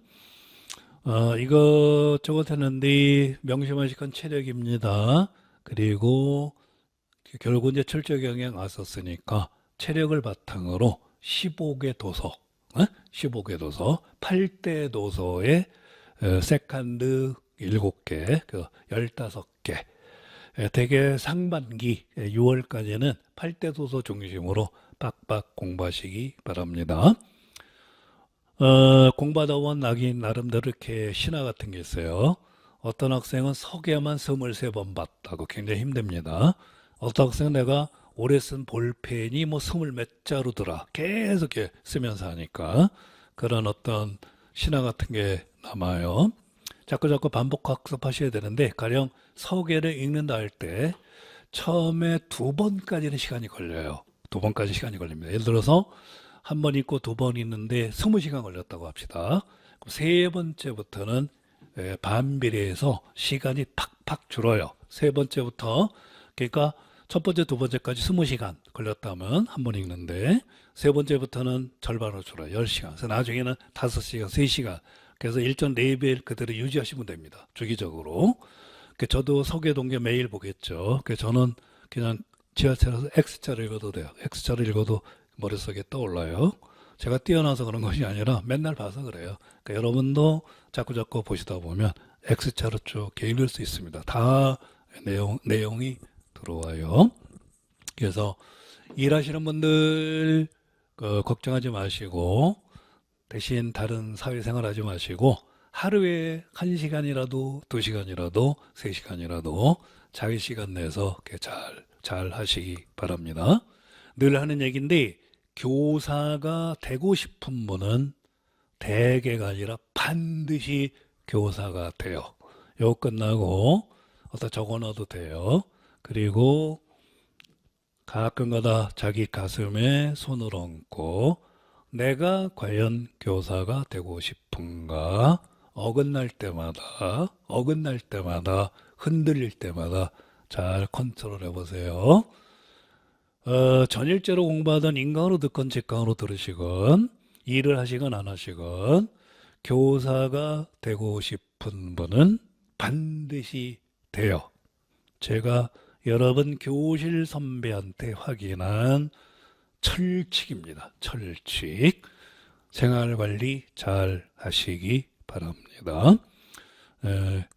이것저것 했는데 명심하실 건 체력입니다. 그리고 결국 이제 철저 경향 왔었으니까 체력을 바탕으로 15개 도서, 15개 도서, 8대 도서에 세컨드 7개, 15개. 대개 상반기 6월까지는 8대 도서 중심으로 빡빡 공부하시기 바랍니다. 공부하다 보면 나름대로 이렇게 신화 같은 게 있어요. 어떤 학생은 서계만 23번 봤다고 굉장히 힘듭니다. 어떤 학생은 내가 올해 쓴 볼펜이 뭐 20몇 자루더라. 계속 이렇게 쓰면서 하니까 그런 어떤 신화 같은 게 남아요. 자꾸 반복 학습하셔야 되는데 가령 서계를 읽는다 할 때 처음에 2번까지는 시간이 걸려요. 2번까지 시간이 걸립니다. 예를 들어서 한 번 읽고 2번 읽는데 20시간 걸렸다고 합시다. 그럼 세 번째부터는 반비례해서 시간이 팍팍 줄어요. 세 번째부터 그러니까 첫 번째, 두 번째까지 20시간 걸렸다면 한 번 읽는데 세 번째부터는 절반으로 줄어요. 10시간. 그래서 나중에는 5시간, 3시간. 그래서 일정 레벨 그대로 유지하시면 됩니다. 주기적으로. 저도 서계 동계 매일 보겠죠. 그래서 저는 그냥 지하철에서 X자를 읽어도 돼요. X자를 읽어도 머릿속에 떠올라요. 제가 뛰어나서 그런 것이 아니라 맨날 봐서 그래요. 그러니까 여러분도 자꾸 보시다 보면 X자로 쭉 읽을 수 있습니다. 다 내용이 들어와요. 그래서 일하시는 분들 걱정하지 마시고 대신 다른 사회생활 하지 마시고 하루에 1시간이라도 2시간이라도 3시간이라도 자기 시간 내서 이렇게 잘 하시기 바랍니다. 늘 하는 얘기인데 교사가 되고 싶은 분은 대개가 아니라 반드시 교사가 돼요. 요거 끝나고 어디다 적어놔도 돼요. 그리고 가끔가다 자기 가슴에 손을 얹고 내가 과연 교사가 되고 싶은가? 어긋날 때마다 흔들릴 때마다 잘 컨트롤 해보세요. 전일제로 공부하던 인강으로 듣건 직강으로 들으시건 일을 하시건 안 하시건 교사가 되고 싶은 분은 반드시 돼요. 제가 여러분 교실 선배한테 확인한 철칙입니다. 철칙. 생활관리 잘 하시기 바랍니다.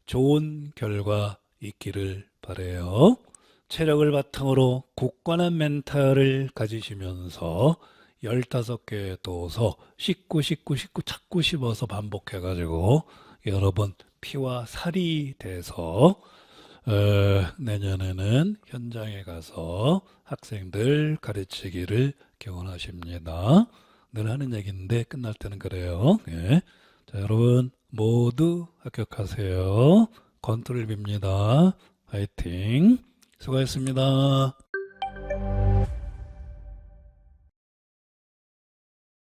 좋은 결과 있기를 바라요. 체력을 바탕으로 굳건한 멘탈을 가지시면서 15개의 도서 씻고 자꾸 씹어서 반복해가지고 여러분 피와 살이 돼서 내년에는 현장에 가서 학생들 가르치기를 기원하십니다. 늘 하는 얘기인데 끝날 때는 그래요. 예. 자, 여러분 모두 합격하세요. 건투를 빕니다. 화이팅. 수고하셨습니다.